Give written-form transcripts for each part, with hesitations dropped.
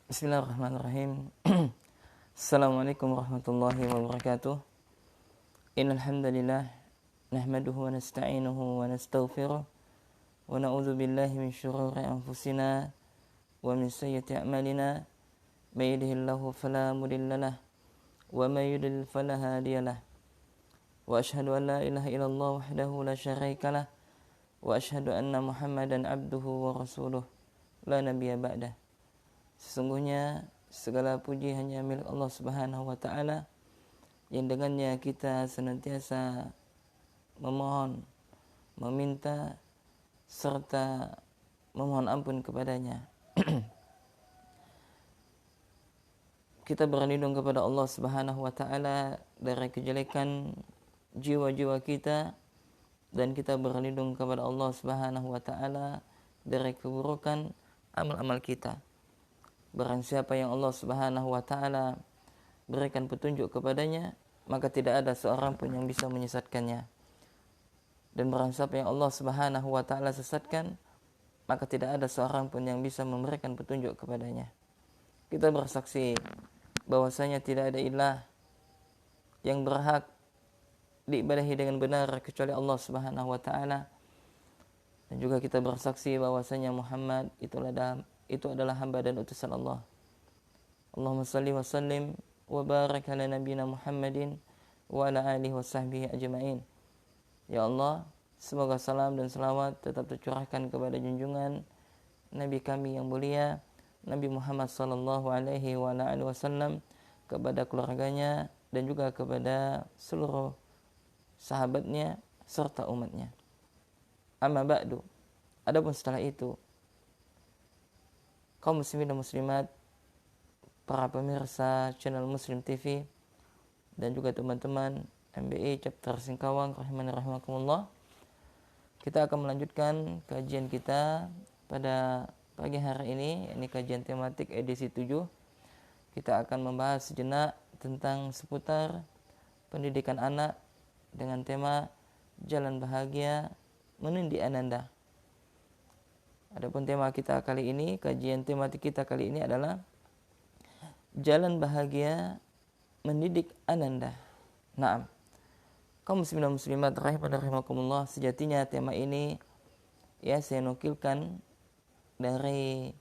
Bismillahirrahmanirrahim. Assalamualaikum warahmatullahi wabarakatuh. Innal hamdalillah nahmaduhu wa nasta'inuhu wa nastaghfiruh wa na'udzu billahi min shururi anfusina wa min sayyiati a'malina. May yahdihillahu fala mudilla lahu wa may yudlil fala hadiya lahu. Wa asyhadu an la ilaha illallah wahdahu la syarika lahu wa asyhadu anna Muhammadan abduhu wa rasuluh la nabiyya ba'dah. Sesungguhnya segala puji hanya milik Allah Subhanahu wa taala yang dengannya kita senantiasa memohon, meminta serta memohon ampun kepadanya. Kita berlindung kepada Allah Subhanahu wa taala dari kejelekan jiwa-jiwa kita, dan kita berlindung kepada Allah Subhanahu wa taala dari keburukan amal-amal kita. Barang siapa yang Allah Subhanahu wa taala berikan petunjuk kepadanya, maka tidak ada seorang pun yang bisa menyesatkannya. Dan barang siapa yang Allah Subhanahu wa taala sesatkan, maka tidak ada seorang pun yang bisa memberikan petunjuk kepadanya. Kita bersaksi bahwasanya tidak ada ilah yang berhak diibadahi dengan benar kecuali Allah Subhanahu wa taala. Dan juga kita bersaksi bahwasanya Muhammad itu adalah hamba dan utusan Allah. Allahumma salli wa sallim wa barik ala nabiyina Muhammadin wa ala alihi wa sahbihi ajma'in. Ya Allah, semoga salam dan salawat tetap tercurahkan kepada junjungan Nabi kami yang mulia, Nabi Muhammad sallallahu alaihi wa ala alihi wasallam, kepada keluarganya dan juga kepada seluruh sahabatnya serta umatnya. Amma ba'du. Adapun setelah itu, kaum muslimin dan muslimat, para pemirsa channel Muslim TV, dan juga teman-teman MBI Chapter Singkawang rahimani rahimakumullah, kita akan melanjutkan kajian kita pada pagi hari ini, yakni kajian tematik edisi 7. Kita akan membahas sejenak tentang seputar pendidikan anak dengan tema Jalan Bahagia Menindi Ananda. Adapun tema kita kali ini, kajian tematik kita kali ini adalah Jalan Bahagia Mendidik Ananda. Naam. Kaum muslimin dan muslimat rahimakumullah, sejatinya tema ini saya nukilkan dari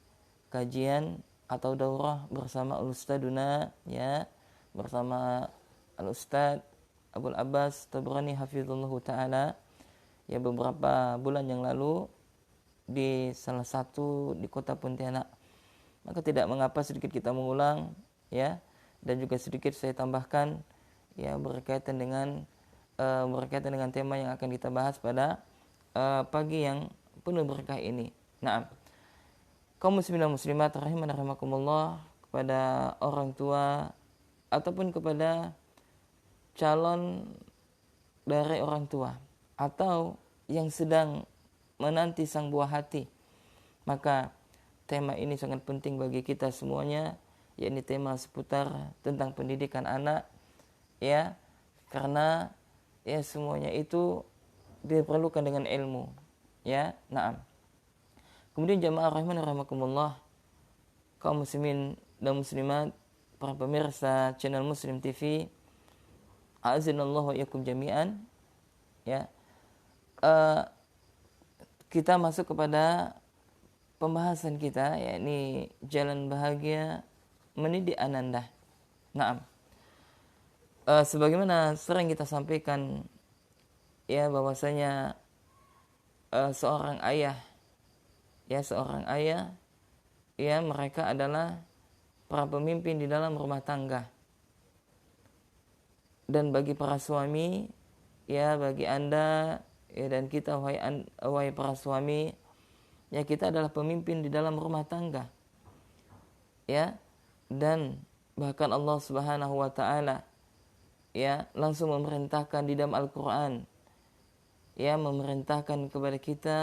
kajian atau daurah bersama Al-Ustaduna, bersama Al-Ustad Abul Abbas Tabrani hafizullahu taala, beberapa bulan yang lalu di salah satu di kota Pontianak. Maka tidak mengapa sedikit kita mengulang, dan juga sedikit saya tambahkan berkaitan dengan tema yang akan kita bahas pada pagi yang penuh berkah ini. Nah, kaum muslimin dan muslimat rahimani rahimakumullah, kepada orang tua ataupun kepada calon dari orang tua atau yang sedang menanti sang buah hati, maka tema ini sangat penting bagi kita semuanya, yakni tema seputar tentang pendidikan anak, karena semuanya itu diperlukan dengan ilmu, Naam. Kemudian jamaah rahimani rahimakumullah, kaum muslimin dan muslimat, para pemirsa channel Muslim TV, a'azinallahu wa iyyakum jami'an, kita masuk kepada pembahasan kita, yakni Jalan Bahagia Mendidik Ananda. Naam. Sebagaimana sering kita sampaikan, bahwasanya seorang ayah, mereka adalah para pemimpin di dalam rumah tangga. Dan bagi para suami, bagi Anda dan kita, wahai para suami, kita adalah pemimpin di dalam rumah tangga, dan bahkan Allah Subhanahu wa taala langsung memerintahkan di dalam Al-Qur'an, memerintahkan kepada kita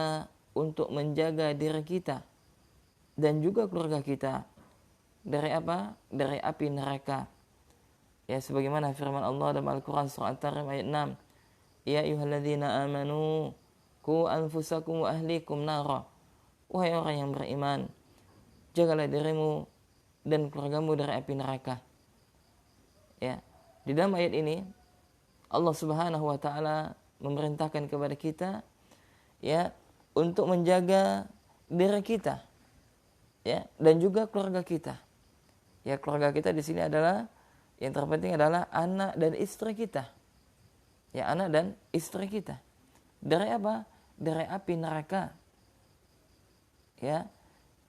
untuk menjaga diri kita dan juga keluarga kita dari apa? Dari api neraka. Sebagaimana firman Allah dalam Al-Qur'an surah At-Tahrim ayat 6, ya ayyuhalladzina amanu qu anfusakum wa ahlikum nara. Wahai orang yang beriman, jagalah dirimu dan keluargamu dari api neraka. Ya, di dalam ayat ini Allah Subhanahu wa taala memerintahkan kepada kita ya untuk menjaga diri kita ya dan juga keluarga kita. Ya, keluarga kita di sini adalah yang terpenting adalah anak dan istri kita. Ya, anak dan istri kita. Dari apa? Dari api neraka. Ya.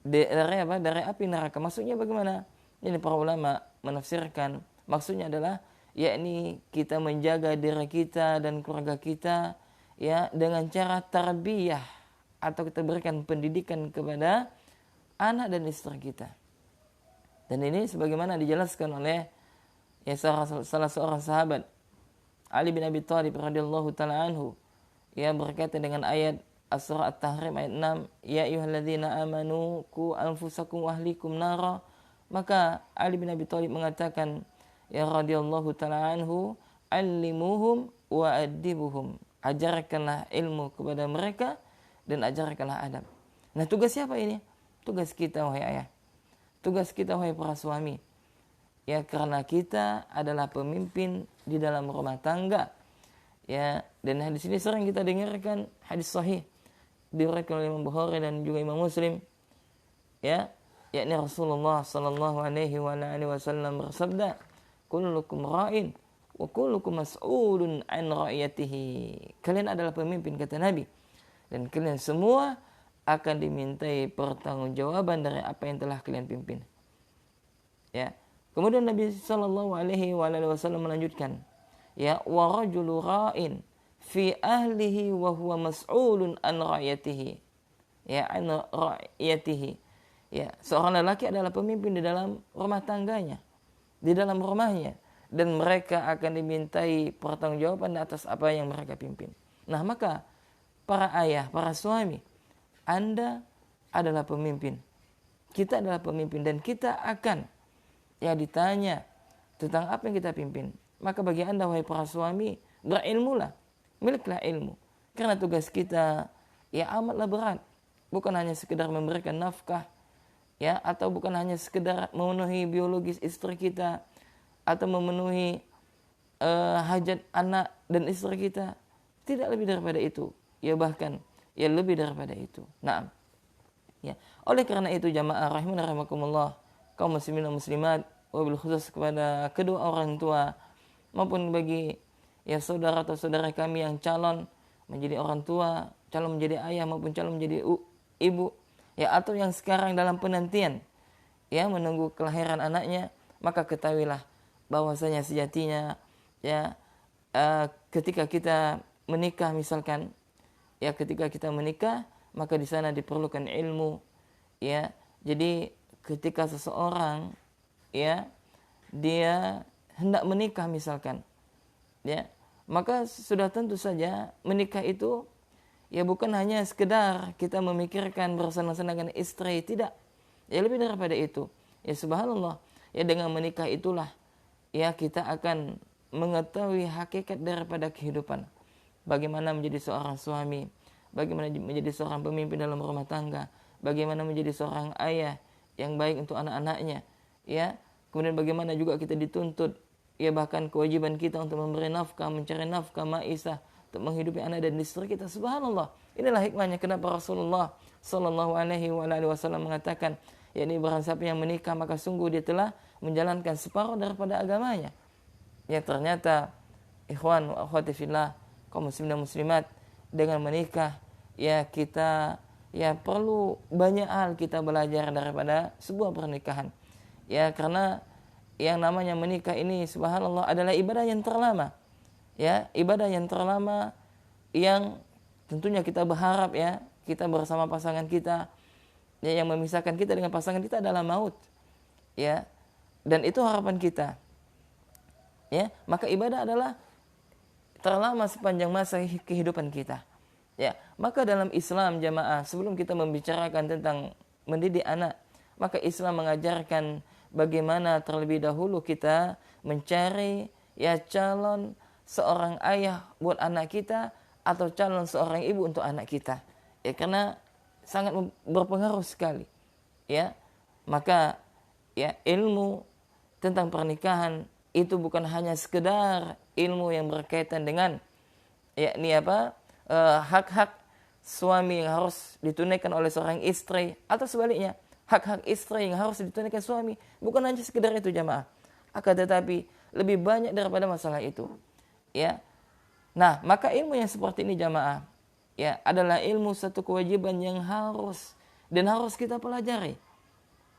Dari apa? Dari api neraka. Maksudnya bagaimana? Ini para ulama menafsirkan, maksudnya adalah yakni kita menjaga diri kita dan keluarga kita ya dengan cara tarbiyah atau kita berikan pendidikan kepada anak dan istri kita. Dan ini sebagaimana dijelaskan oleh ya salah seorang sahabat Ali bin Abi Thalib radhiyallahu taala anhu, ya berkaitan dengan ayat Surah At-Tahrim ayat 6, ya ayyuhalladzina amanu qu anfusakum wa ahlikum nara. Maka Ali bin Abi Thalib mengatakan ya radhiyallahu taala anhu, allimuhum wa adibuhum, ajarkanlah ilmu kepada mereka dan ajarkanlah adab. Nah, tugas siapa ini? Tugas kita wahai ayah. Tugas kita wahai para suami. Ya, karena kita adalah pemimpin di dalam rumah tangga. Ya, dan di sini sering kita dengarkan hadis sahih diriwayatkan oleh Imam Bukhari dan juga Imam Muslim. Ya, yakni Rasulullah sallallahu alaihi wasallam bersabda, "Kullukum ra'in wa kullukum mas'ulun an ra'iyatihi." Kalian adalah pemimpin, kata Nabi, dan kalian semua akan dimintai pertanggungjawaban dari apa yang telah kalian pimpin. Ya. Kemudian Nabi sallallahu alaihi wasallam melanjutkan, ya wa rajulu ra'in fi ahlihi wa huwa mas'ulun an ra'iyatihi. Ya, an ra'iyatihi. Ya, seorang lelaki adalah pemimpin di dalam rumah tangganya, di dalam rumahnya, dan mereka akan dimintai pertanggungjawaban atas apa yang mereka pimpin. Nah, maka para ayah, para suami, Anda adalah pemimpin. Kita adalah pemimpin dan kita akan ya ditanya tentang apa yang kita pimpin. Maka bagi Anda wahai para suami, berilmulah, miliklah ilmu. Karena tugas kita ya amatlah berat. Bukan hanya sekedar memberikan nafkah ya, atau bukan hanya sekedar memenuhi biologis istri kita atau memenuhi hajat anak dan istri kita. Tidak lebih daripada itu. Ya bahkan ya lebih daripada itu. Nah, ya. Oleh karena itu jamaah rahimani rahimakumullah, kaum muslimin dan muslimat, wabil khusus kepada kedua orang tua maupun bagi ya saudara atau saudara kami yang calon menjadi orang tua, calon menjadi ayah maupun calon menjadi ibu, ya atau yang sekarang dalam penantian ya menunggu kelahiran anaknya, maka ketahuilah bahwasanya sejatinya ya ketika kita menikah misalkan, ya ketika kita menikah maka di sana diperlukan ilmu ya. Jadi ketika seseorang ya dia hendak menikah misalkan ya, maka sudah tentu saja menikah itu ya bukan hanya sekedar kita memikirkan bersama-sama dengan istri, tidak. Ya lebih daripada itu. Ya subhanallah, ya dengan menikah itulah ya kita akan mengetahui hakikat daripada kehidupan. Bagaimana menjadi seorang suami, bagaimana menjadi seorang pemimpin dalam rumah tangga, bagaimana menjadi seorang ayah yang baik untuk anak-anaknya, ya. Kemudian bagaimana juga kita dituntut, ya bahkan kewajiban kita untuk memberi nafkah, mencari nafkah maisah untuk menghidupi anak dan istri kita. Subhanallah. Inilah hikmahnya kenapa Rasulullah sallallahu alaihi wasallam mengatakan, yakni barang siapa yang menikah maka sungguh dia telah menjalankan separuh daripada agamanya. Ya ternyata ikhwan wa akhwati fillah, kaum muslimin dan muslimat, dengan menikah ya kita ya perlu banyak hal kita belajar daripada sebuah pernikahan. Ya karena yang namanya menikah ini subhanallah adalah ibadah yang terlama. Ya, ibadah yang terlama yang tentunya kita berharap ya kita bersama pasangan kita, ya yang memisahkan kita dengan pasangan kita adalah maut. Ya. Dan itu harapan kita. Ya, maka ibadah adalah terlama sepanjang masa kehidupan kita. Ya, maka dalam Islam jamaah, sebelum kita membicarakan tentang mendidik anak, maka Islam mengajarkan bagaimana terlebih dahulu kita mencari ya calon seorang ayah buat anak kita atau calon seorang ibu untuk anak kita. Ya karena sangat berpengaruh sekali. Ya. Maka ya ilmu tentang pernikahan itu bukan hanya sekedar ilmu yang berkaitan dengan yakni hak-hak suami yang harus ditunaikan oleh seorang istri, atau sebaliknya hak-hak istri yang harus ditunaikan suami. Bukan hanya sekedar itu jamaah, akan tetapi lebih banyak daripada masalah itu, ya. Nah, maka ilmu yang seperti ini jamaah, ya, adalah ilmu satu kewajiban yang harus kita pelajari,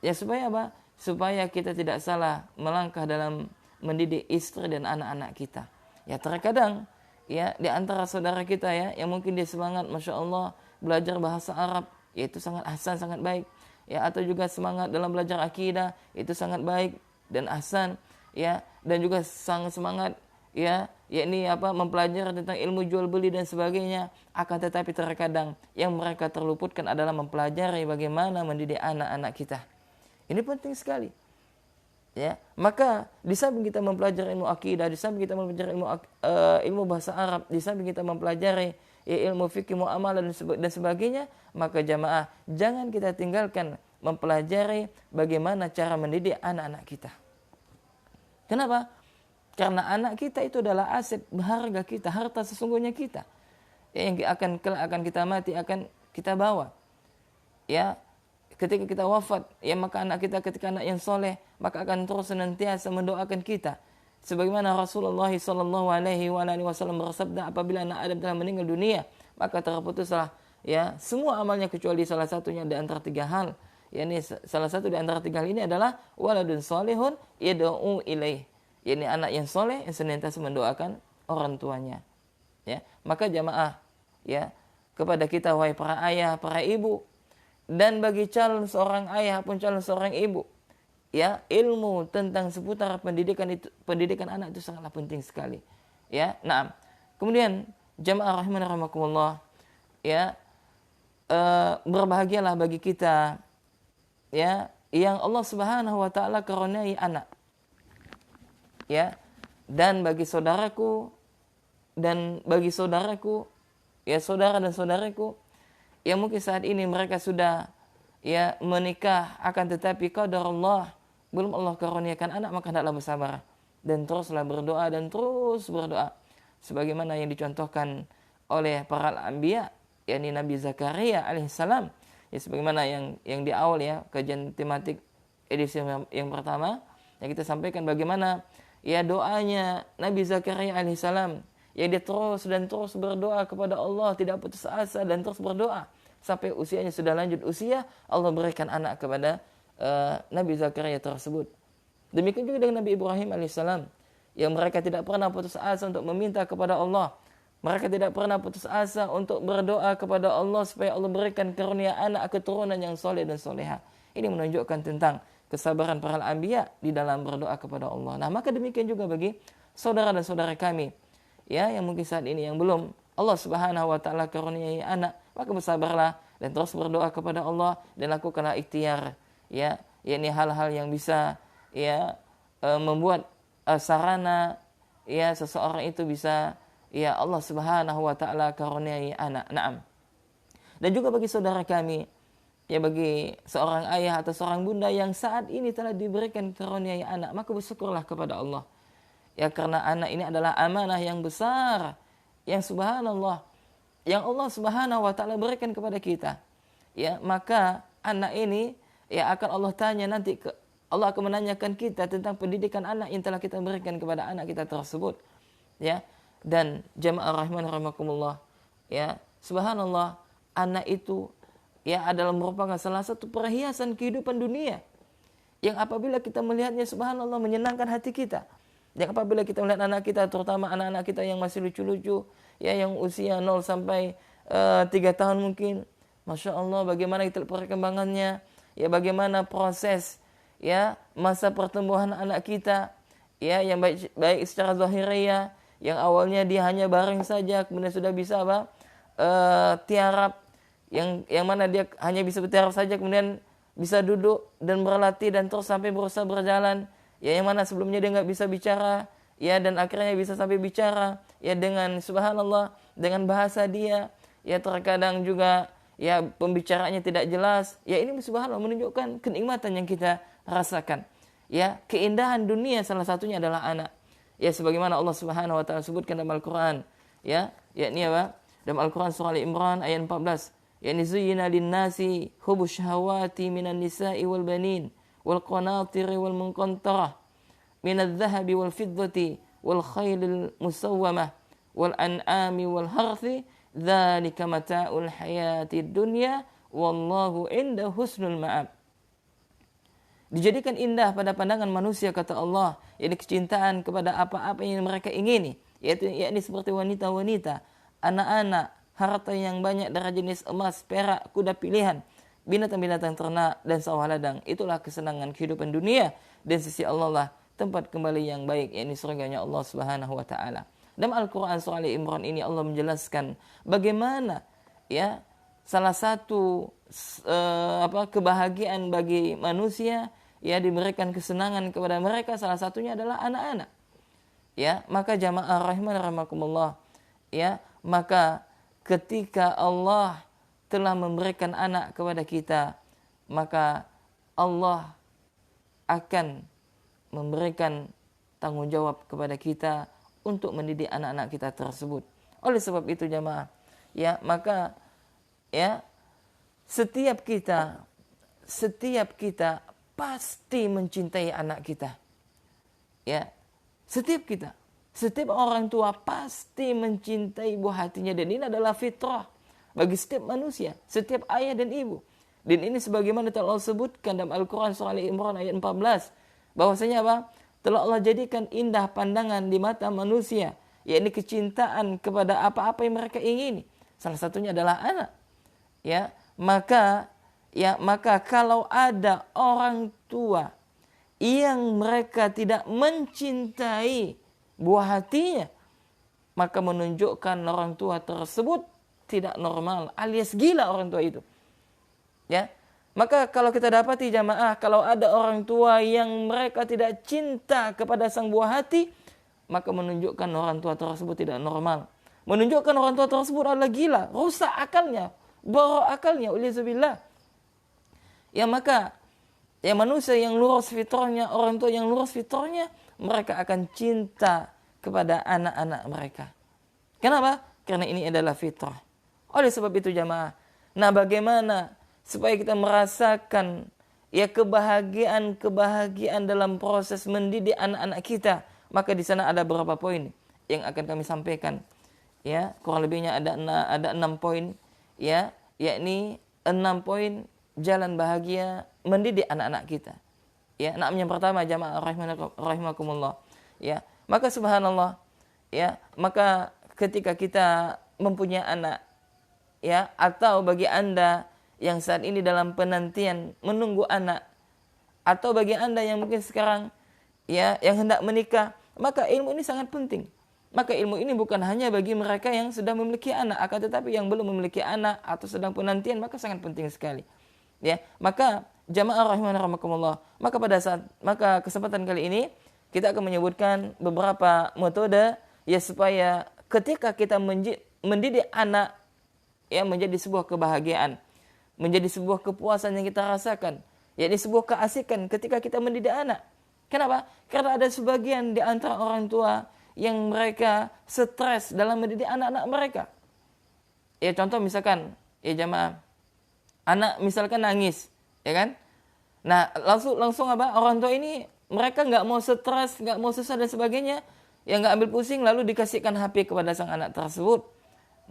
ya, supaya apa? Supaya kita tidak salah melangkah dalam mendidik istri dan anak-anak kita. Ya, terkadang ya di antara saudara kita ya yang mungkin dia semangat Masya Allah belajar bahasa Arab, yaitu sangat ahsan, sangat baik, ya, atau juga semangat dalam belajar akidah, itu sangat baik dan ahsan, ya, dan juga sangat semangat ya yakni mempelajari tentang ilmu jual beli dan sebagainya. Akan tetapi terkadang yang mereka terluputkan adalah mempelajari bagaimana mendidik anak-anak kita. Ini penting sekali, ya. Maka di samping kita mempelajari ilmu akidah, di samping kita mempelajari ilmu bahasa Arab, di samping kita mempelajari ilmu fikih muamalah dan sebagainya, maka jamaah jangan kita tinggalkan mempelajari bagaimana cara mendidik anak-anak kita. Kenapa? Karena anak kita itu adalah aset berharga kita, harta sesungguhnya kita, yang akan kita mati, akan kita bawa, ya. Ketika kita wafat, ya, maka anak kita ketika anak yang soleh, maka akan terus senantiasa mendoakan kita. Sebagaimana Rasulullah SAW bersabda, apabila anak Adam telah meninggal dunia, maka terputuslah ya semua amalnya kecuali salah satunya di antara tiga hal. Yani salah satu di antara tiga hal ini adalah waladun solehun yad'u ilaih. Yani anak yang soleh yang senantiasa mendoakan orang tuanya. Ya, maka jamaah, ya, kepada kita wahai para ayah, para ibu, dan bagi calon seorang ayah pun calon seorang ibu, ya, ilmu tentang seputar pendidikan anak itu sangatlah penting sekali, ya. Nah, kemudian jamaah rahimakumullah, ya, berbahagialah bagi kita, ya, yang Allah Subhanahu wa taala karuniai anak, ya, dan bagi saudaraku ya, saudara dan saudaraku yang mungkin saat ini mereka sudah ya menikah, akan tetapi qadarullah belum Allah karuniakan anak, maka hendaklah bersabar dan teruslah berdoa dan terus berdoa sebagaimana yang dicontohkan oleh para anbiya, yakni Nabi Zakaria alaihissalam, ya, sebagaimana yang di awal ya kajian tematik edisi yang pertama yang kita sampaikan bagaimana ya doanya Nabi Zakaria alaihissalam, ya, dia terus berdoa kepada Allah, tidak putus asa dan terus berdoa sampai usianya sudah lanjut usia, Allah berikan anak kepada Nabi Zakaria tersebut. Demikian juga dengan Nabi Ibrahim alaihissalam, yang mereka tidak pernah putus asa untuk meminta kepada Allah. Mereka tidak pernah putus asa untuk berdoa kepada Allah supaya Allah berikan karunia anak keturunan yang soleh dan soleha. Ini menunjukkan tentang kesabaran para anbiya di dalam berdoa kepada Allah. Nah, maka demikian juga bagi saudara dan saudara kami, ya, yang mungkin saat ini yang belum Allah Subhanahu wa taala karuniai anak, maka bersabarlah dan terus berdoa kepada Allah dan lakukanlah ikhtiar, ya, yakni hal-hal yang bisa ya membuat sarana ya seseorang itu bisa ya Allah Subhanahu wa taala karuniai anak. Naam. Dan juga bagi saudara kami, ya, bagi seorang ayah atau seorang bunda yang saat ini telah diberikan karuniai anak, maka bersyukurlah kepada Allah. Ya, karena anak ini adalah amanah yang besar yang subhanallah yang Allah Subhanahu wa taala berikan kepada kita. Ya, maka anak ini ya akan Allah tanya nanti, Allah akan menanyakan kita tentang pendidikan anak yang telah kita berikan kepada anak kita tersebut. Ya. Dan jamaah rahimakumullah, ya, subhanallah, anak itu ya adalah merupakan salah satu perhiasan kehidupan dunia yang apabila kita melihatnya subhanallah menyenangkan hati kita. Yang apabila kita melihat anak kita, terutama anak-anak kita yang masih lucu-lucu, ya, yang usia 0 sampai 3 tahun mungkin, Masya Allah bagaimana kita perkembangannya, ya, bagaimana proses ya masa pertumbuhan anak kita, ya, yang baik secara zahiriyah, yang awalnya dia hanya baring saja, kemudian sudah bisa tiarap, yang mana dia hanya bisa bertiarap saja, kemudian bisa duduk dan berlatih dan terus sampai berusaha berjalan, ya, yang mana sebelumnya dia nggak bisa bicara, ya, dan akhirnya bisa sampai bicara, ya, dengan subhanallah dengan bahasa dia, ya, terkadang juga ya pembicaraannya tidak jelas, ya ini subhanallah menunjukkan kenikmatan yang kita rasakan. Ya, keindahan dunia salah satunya adalah anak. Ya, sebagaimana Allah Subhanahu wa taala sebutkan dalam Al-Qur'an, ya, yakni apa? Dalam Al-Qur'an surah Al-Imran ayat 14, yakni zuyyina lin-nasi hubbush syahawati minan nisa'i wal banin wal qanatiri wal munqantarah minadh dhahabi wal fiddati wal khailil musawwamah wal an'ami wal harthi dzalika mata'ul hayatid dunya wallahu 'inda husnul ma'ab. Dijadikan indah pada pandangan manusia, kata Allah, yakni kecintaan kepada apa-apa yang mereka ingini, yakni seperti wanita-wanita, anak-anak, harta yang banyak dari jenis emas, perak, kuda pilihan, binatang-binatang ternak, dan sawah ladang. Itulah kesenangan kehidupan dunia, dan sisi Allah lah tempat kembali yang baik, yakni surganya Allah Subhanahu wa taala. Dalam Al-Qur'an surah Al-Imran ini Allah menjelaskan bagaimana ya salah satu kebahagiaan bagi manusia, ya diberikan kesenangan kepada mereka, salah satunya adalah anak-anak. Ya, maka jamaah rahimakumullah, ya, maka ketika Allah telah memberikan anak kepada kita, maka Allah akan memberikan tanggung jawab kepada kita untuk mendidik anak-anak kita tersebut. Oleh sebab itu jamaah, ya, maka ya setiap kita pasti mencintai anak kita. Ya, setiap orang tua pasti mencintai buah hatinya, dan ini adalah fitrah bagi setiap manusia, setiap ayah dan ibu. Dan ini sebagaimana telah Allah sebutkan dalam Al-Qur'an surah Al-Imran ayat 14, bahwasanya apa? Telah Allah jadikan indah pandangan di mata manusia, yakni kecintaan kepada apa-apa yang mereka ingini. Salah satunya adalah anak. Ya, maka kalau ada orang tua yang mereka tidak mencintai buah hatinya, maka menunjukkan orang tua tersebut tidak normal, alias gila orang tua itu. Ya, maka kalau kita dapati jamaah, kalau ada orang tua yang mereka tidak cinta kepada sang buah hati, maka menunjukkan orang tua tersebut tidak normal, menunjukkan orang tua tersebut adalah gila, rusak akalnya, borok akalnya, ulizubillah. Ya, maka ya manusia yang lurus fitrahnya, orang tua yang lurus fitrahnya, mereka akan cinta kepada anak-anak mereka. Kenapa? Karena ini adalah fitrah. Oleh sebab itu jamaah, nah bagaimana supaya kita merasakan ya kebahagiaan dalam proses mendidik anak-anak kita? Maka di sana ada beberapa poin yang akan kami sampaikan. Ya, kurang lebihnya ada 6 poin, ya, yakni 6 poin jalan bahagia mendidik anak-anak kita. Ya, yang pertama jamaah rahimakumullah. Ya, maka subhanallah, ya, maka ketika kita mempunyai anak, ya, atau bagi Anda yang saat ini dalam penantian menunggu anak, atau bagi Anda yang mungkin sekarang ya yang hendak menikah, maka ilmu ini sangat penting. Maka ilmu ini bukan hanya bagi mereka yang sudah memiliki anak, akan tetapi yang belum memiliki anak atau sedang penantian, maka sangat penting sekali. Ya, maka jamaah rahimakumullah, maka kesempatan kali ini kita akan menyebutkan beberapa metode ya supaya ketika kita mendidik anak ya menjadi sebuah kebahagiaan, menjadi sebuah kepuasan yang kita rasakan, yakni sebuah keasikan ketika kita mendidik anak. Kenapa? Karena ada sebagian di antara orang tua yang mereka stres dalam mendidik anak-anak mereka. Ya, contoh misalkan ya jamaah, anak misalkan nangis, ya kan? Nah, langsung apa? Orang tua ini mereka nggak mau stres, nggak mau susah dan sebagainya, ya nggak ambil pusing, lalu dikasihkan HP kepada sang anak tersebut.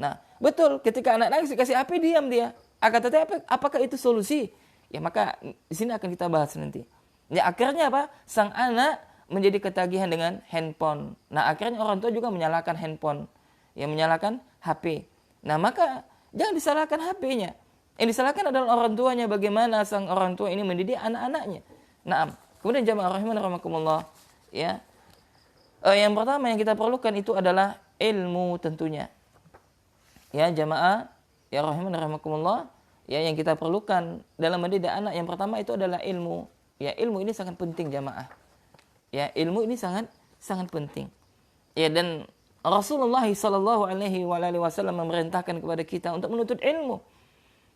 Nah, betul, ketika anak nangis dikasih HP, diam dia. Akan tetapi apakah itu solusi? Ya, maka di sini akan kita bahas nanti. Ya, akhirnya apa? Sang anak menjadi ketagihan dengan handphone. Nah, akhirnya orang tua juga menyalakan handphone, ya menyalakan HP. Nah, maka jangan disalahkan HP-nya. Yang disalahkan adalah orang tuanya, bagaimana sang orang tua ini mendidik anak-anaknya. Nah, kemudian jamaah rahimakumullah, ya. Yang pertama yang kita perlukan itu adalah ilmu tentunya. Ya, jamaah ya rahimakumullah, ya yang kita perlukan dalam mendidik anak yang pertama itu adalah ilmu. Ya, ilmu ini sangat penting jamaah. Ya, ilmu ini sangat penting. Ya, dan Rasulullah sallallahu alaihi wasallam memerintahkan kepada kita untuk menuntut ilmu.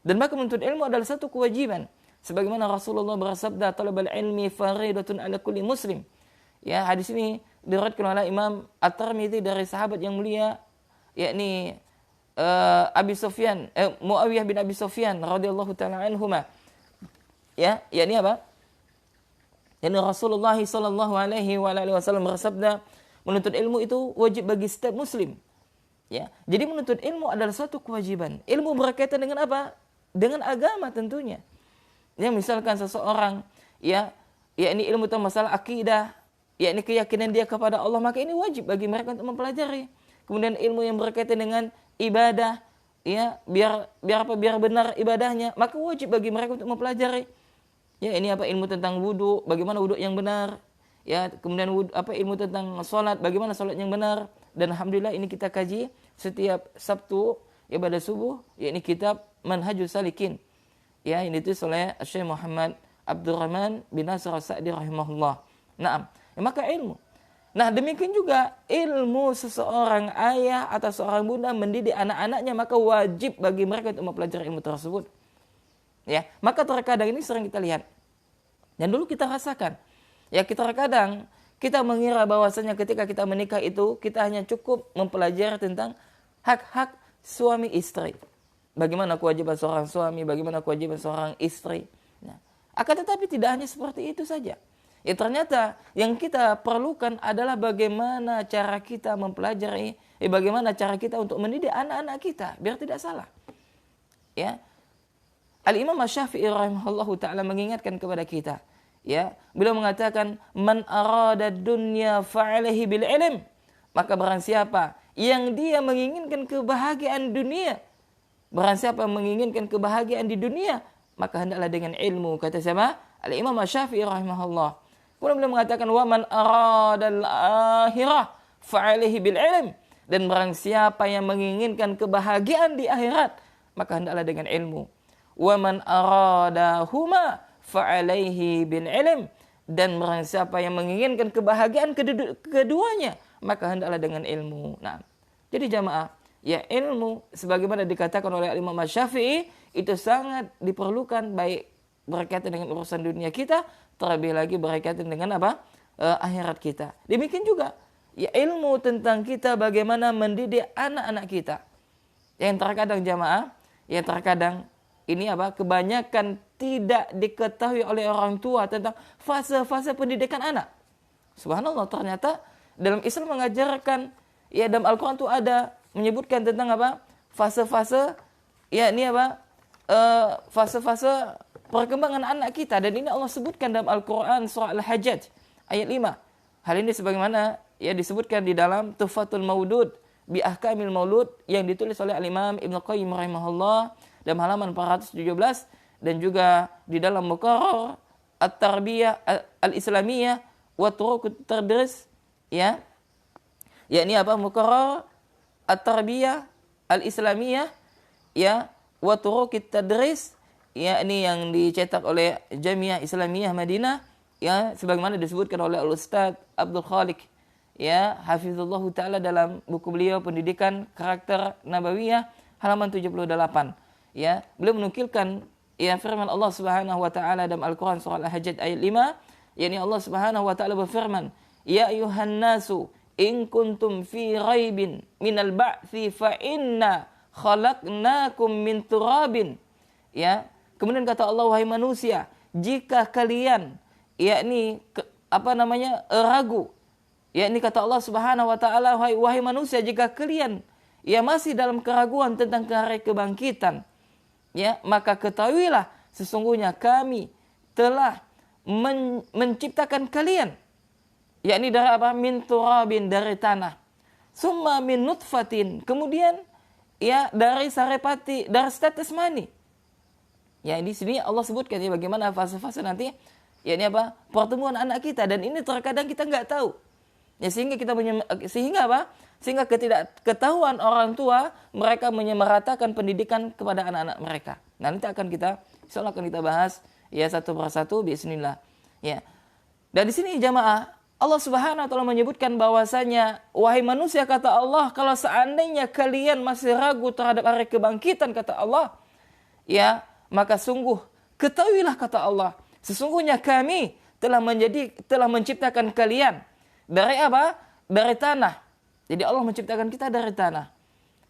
Dan maka menuntut ilmu adalah satu kewajiban. Sebagaimana Rasulullah bersabda, talabul ilmi faridatun ala kulli muslim. Ya, hadis ini diriwayatkan oleh Imam At-Tirmidzi dari sahabat yang mulia, yakni Muawiyah bin Abi Sufyan radhiyallahu taala anhuma. Ya, yakni apa? Yakni Rasulullah sallallahu alaihi wasallam bersabda, menuntut ilmu itu wajib bagi setiap muslim. Ya, jadi menuntut ilmu adalah suatu kewajiban. Ilmu berkaitan dengan apa? Dengan agama tentunya. Ya, misalkan seseorang ya ini ilmu tentang masalah akidah, ya ini keyakinan dia kepada Allah, maka ini wajib bagi mereka untuk mempelajari. Kemudian ilmu yang berkaitan dengan ibadah, ya biar benar ibadahnya, maka wajib bagi mereka untuk mempelajari. Ya, ini apa? Ilmu tentang wudu, bagaimana wudu yang benar. Ya, kemudian ilmu tentang salat, bagaimana salat yang benar. Dan alhamdulillah ini kita kaji setiap Sabtu ibadah subuh, yakni kitab Manhajus Salikin. Ya, ini ditulis oleh Syekh Muhammad Abdurrahman bin Nasr As-Sa'di rahimahullah. Naam. Ya, maka ilmu. Nah, demikian juga ilmu seseorang ayah atau seorang bunda mendidik anak-anaknya, maka wajib bagi mereka untuk mempelajari ilmu tersebut. Ya, maka terkadang ini sering kita lihat. Dan dulu kita rasakan. Ya, terkadang kita mengira bahwasanya ketika kita menikah itu kita hanya cukup mempelajari tentang hak-hak suami istri. Bagaimana kewajiban seorang suami, bagaimana kewajiban seorang istri. Nah, akan tetapi tidak hanya seperti itu saja. Ya, ternyata yang kita perlukan adalah bagaimana cara kita mempelajari, bagaimana cara kita untuk mendidik anak-anak kita biar tidak salah. Ya. Al-Imam Asy-Syafi'i rahimahullahu taala mengingatkan kepada kita. Ya, beliau mengatakan man arada dunya fa'alaihi bil ilm. Maka barang siapa yang dia menginginkan kebahagiaan dunia, barang siapa menginginkan kebahagiaan di dunia, maka hendaklah dengan ilmu. Kata siapa? Al-Imam Asy-Syafi'i rahimahullah. Kemudian beliau mengatakan wa man arada al-akhirah fa'alaihi bil ilm. Dan barang siapa yang menginginkan kebahagiaan di akhirat, maka hendaklah dengan ilmu. Wa man arada huma fa'alaihi bil ilm. Dan barang siapa yang menginginkan kebahagiaan keduanya, maka hendaklah dengan ilmu. Nah, jadi jamaah, ya ilmu sebagaimana dikatakan oleh Imam Asy-Syafi'i itu sangat diperlukan, baik berkaitan dengan urusan dunia kita, terlebih lagi berkaitan dengan apa? Akhirat kita. Demikian juga ya ilmu tentang kita bagaimana mendidik anak-anak kita. Yang terkadang jamaah, yang terkadang ini apa? Kebanyakan tidak diketahui oleh orang tua tentang fase-fase pendidikan anak. Subhanallah, ternyata dalam Islam mengajarkan, ya dalam Al-Quran itu ada menyebutkan tentang apa? Fase-fase, ya ini apa? Fase-fase perkembangan anak kita. Dan ini Allah sebutkan dalam Al-Quran surah Al-Hajjaj ayat 5. Hal ini sebagaimana ya disebutkan di dalam Tuhfatul Maudud bi Ahkamil Maulud yang ditulis oleh Al-Imam Ibnu Qayyim rahimahullah dalam halaman 417, dan juga di dalam Muqarrar At-Tarbiyah Al-Islamiyah wa Turuqut Tadris, ya. Yakni apa? Muqarrar At-Tarbiyah Al-Islamiyah, ya, wa Turuqut Tadris, yakni yang dicetak oleh Jamiah Islamiyah Madinah, ya, sebagaimana disebutkan oleh Al-Ustaz Abdul Khaliq, ya, hafizullah taala dalam buku beliau Pendidikan Karakter Nabawiyah halaman 78. Ya, beliau menukilkan ya firman Allah Subhanahu wa taala dalam Al-Qur'an surah Al-Hajjaj ayat 5, yakni Allah Subhanahu wa taala berfirman, "Ya ayuhan nasu in kuntum fi raibin minal ba'tsi fa inna khalaqnakum min turabin." Ya, kemudian kata Allah, wahai manusia, jika kalian yakni ragu, yakni kata Allah Subhanahu wa taala, wahai manusia, jika kalian ya masih dalam keraguan tentang hari kebangkitan, ya, maka ketahuilah sesungguhnya kami telah menciptakan kalian, yakni dari apa? Min turabin, dari tanah. Summa min nutfatin, kemudian ya dari sarepati, dari tetes mani. Ya, di sini Allah sebutkan ya bagaimana fase-fase nanti, yakni apa? Pertemuan anak kita, dan ini terkadang kita nggak tahu. Ya, sehingga apa? Sehingga ketidakketahuan orang tua, mereka menyamaratakan pendidikan kepada anak-anak mereka. Nah, nanti insyaallah akan kita bahas ya satu persatu bismillah. Ya. Dan di sini jamaah, Allah Subhanahu wa taala menyebutkan bahwasanya wahai manusia, kata Allah, kalau seandainya kalian masih ragu terhadap hari kebangkitan, kata Allah, ya, maka sungguh ketahuilah kata Allah, sesungguhnya kami telah menciptakan kalian dari apa? Dari tanah. Jadi Allah menciptakan kita dari tanah.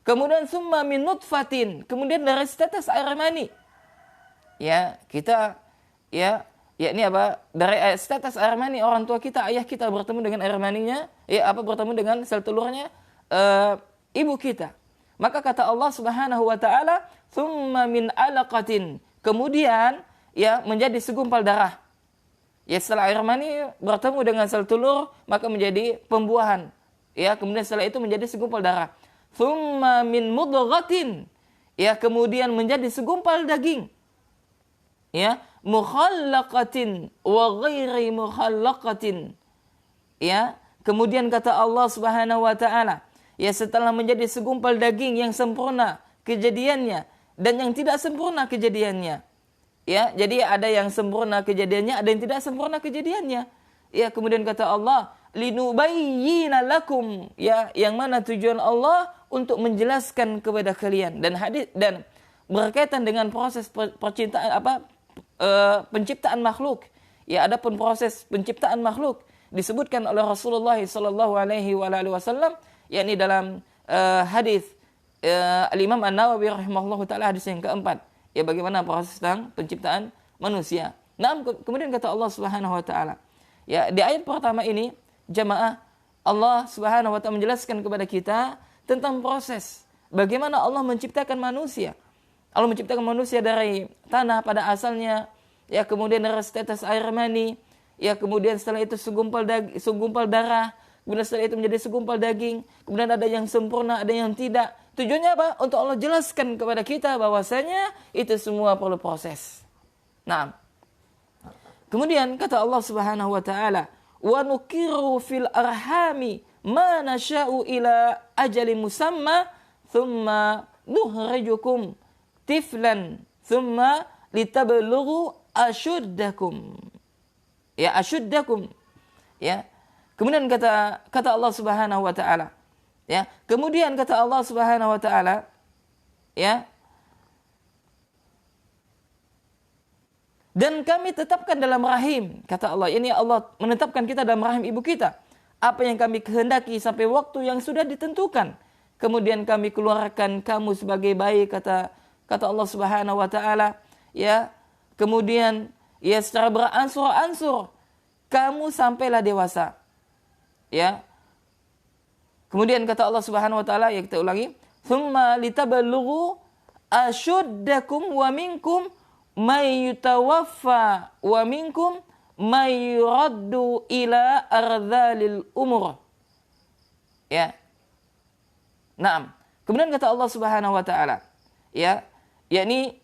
Kemudian summa min nutfatin, kemudian dari setetes air mani. Ya, kita ini apa? Dari setetes air mani orang tua kita, ayah kita bertemu dengan air maninya, bertemu dengan sel telurnya ibu kita. Maka kata Allah Subhanahu wa taala, summa min alaqatin, kemudian menjadi segumpal darah. Ya, setelah air mani bertemu dengan sel telur, maka menjadi pembuahan. Ya, kemudian setelah itu menjadi segumpal darah. Tsumma min mudghatin, ya, kemudian menjadi segumpal daging. Ya, mukhallaqatin wa ghairi mukhallaqatin. Ya, kemudian kata Allah Subhanahu wa taala, ya, setelah menjadi segumpal daging yang sempurna kejadiannya dan yang tidak sempurna kejadiannya. Ya, jadi ada yang sempurna kejadiannya, ada yang tidak sempurna kejadiannya. Ya, kemudian kata Allah, linubayyina lakum, ya, yang mana tujuan Allah untuk menjelaskan kepada kalian, dan hadis dan berkaitan dengan proses penciptaan makhluk. Ya, adapun proses penciptaan makhluk disebutkan oleh Rasulullah sallallahu alaihi wasallam, yakni dalam hadis Al-Imam An-Nawawi rahimahullahu taala, hadis yang keempat. Ya, bagaimana proses tentang penciptaan manusia. Nah, kemudian kata Allah Subhanahu wa taala, ya, di ayat pertama ini jamaah, Allah Subhanahu wa taala menjelaskan kepada kita tentang proses bagaimana Allah menciptakan manusia. Allah menciptakan manusia dari tanah pada asalnya, ya, kemudian dari setetes air mani, ya, kemudian setelah itu segumpal darah, kemudian setelah itu menjadi segumpal daging, kemudian ada yang sempurna, ada yang tidak. Tujuannya apa? Untuk Allah jelaskan kepada kita bahwasanya itu semua perlu proses. Nah, kemudian kata Allah Subhanahu wa taala, wa nukiru fil arhami ma nasha'u ila ajalin musamma thumma nukhrijukum tiflan thumma litablughu ashuddakum. Ya, ashuddakum. Ya. Kemudian kata Allah Subhanahu wa taala, ya, kemudian kata Allah Subhanahu wa taala, ya, dan kami tetapkan dalam rahim, kata Allah, ini Allah menetapkan kita dalam rahim ibu kita, apa yang kami kehendaki sampai waktu yang sudah ditentukan. Kemudian kami keluarkan kamu sebagai bayi, kata Allah Subhanahu wa taala, ya. Kemudian, ya, secara beransur-ansur kamu sampailah dewasa. Ya. Kemudian kata Allah Subhanahu wa taala, ya, kita ulangi, "Tsumma litablughu ashuddakum wa minkum may yutawaffa wa minkum may yuraddu ila ardhalil umur." Ya. Naam. Kemudian kata Allah Subhanahu wa taala, ya, yakni,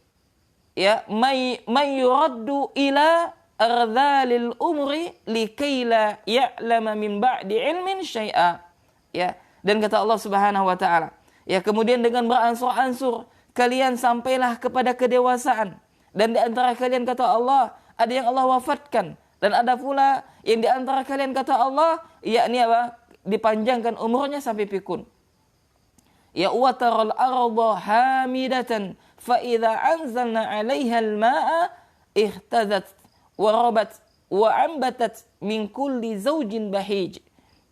ya, may yuraddu ila ardhalil umri likaila ya'lama min ba'di ilmin syai'a. Ya, dan kata Allah Subhanahu wa taala, ya, kemudian dengan beransur-ansur kalian sampailah kepada kedewasaan, dan di antara kalian, kata Allah, ada yang Allah wafatkan, dan ada pula yang di antara kalian, kata Allah, yakni apa? Dipanjangkan umurnya sampai pikun. Ya, wa taral arda hamidatan fa idza anzalna 'alaiha al-ma'a ihtadat wa rabat wa ambatat min kulli zawjin bahij.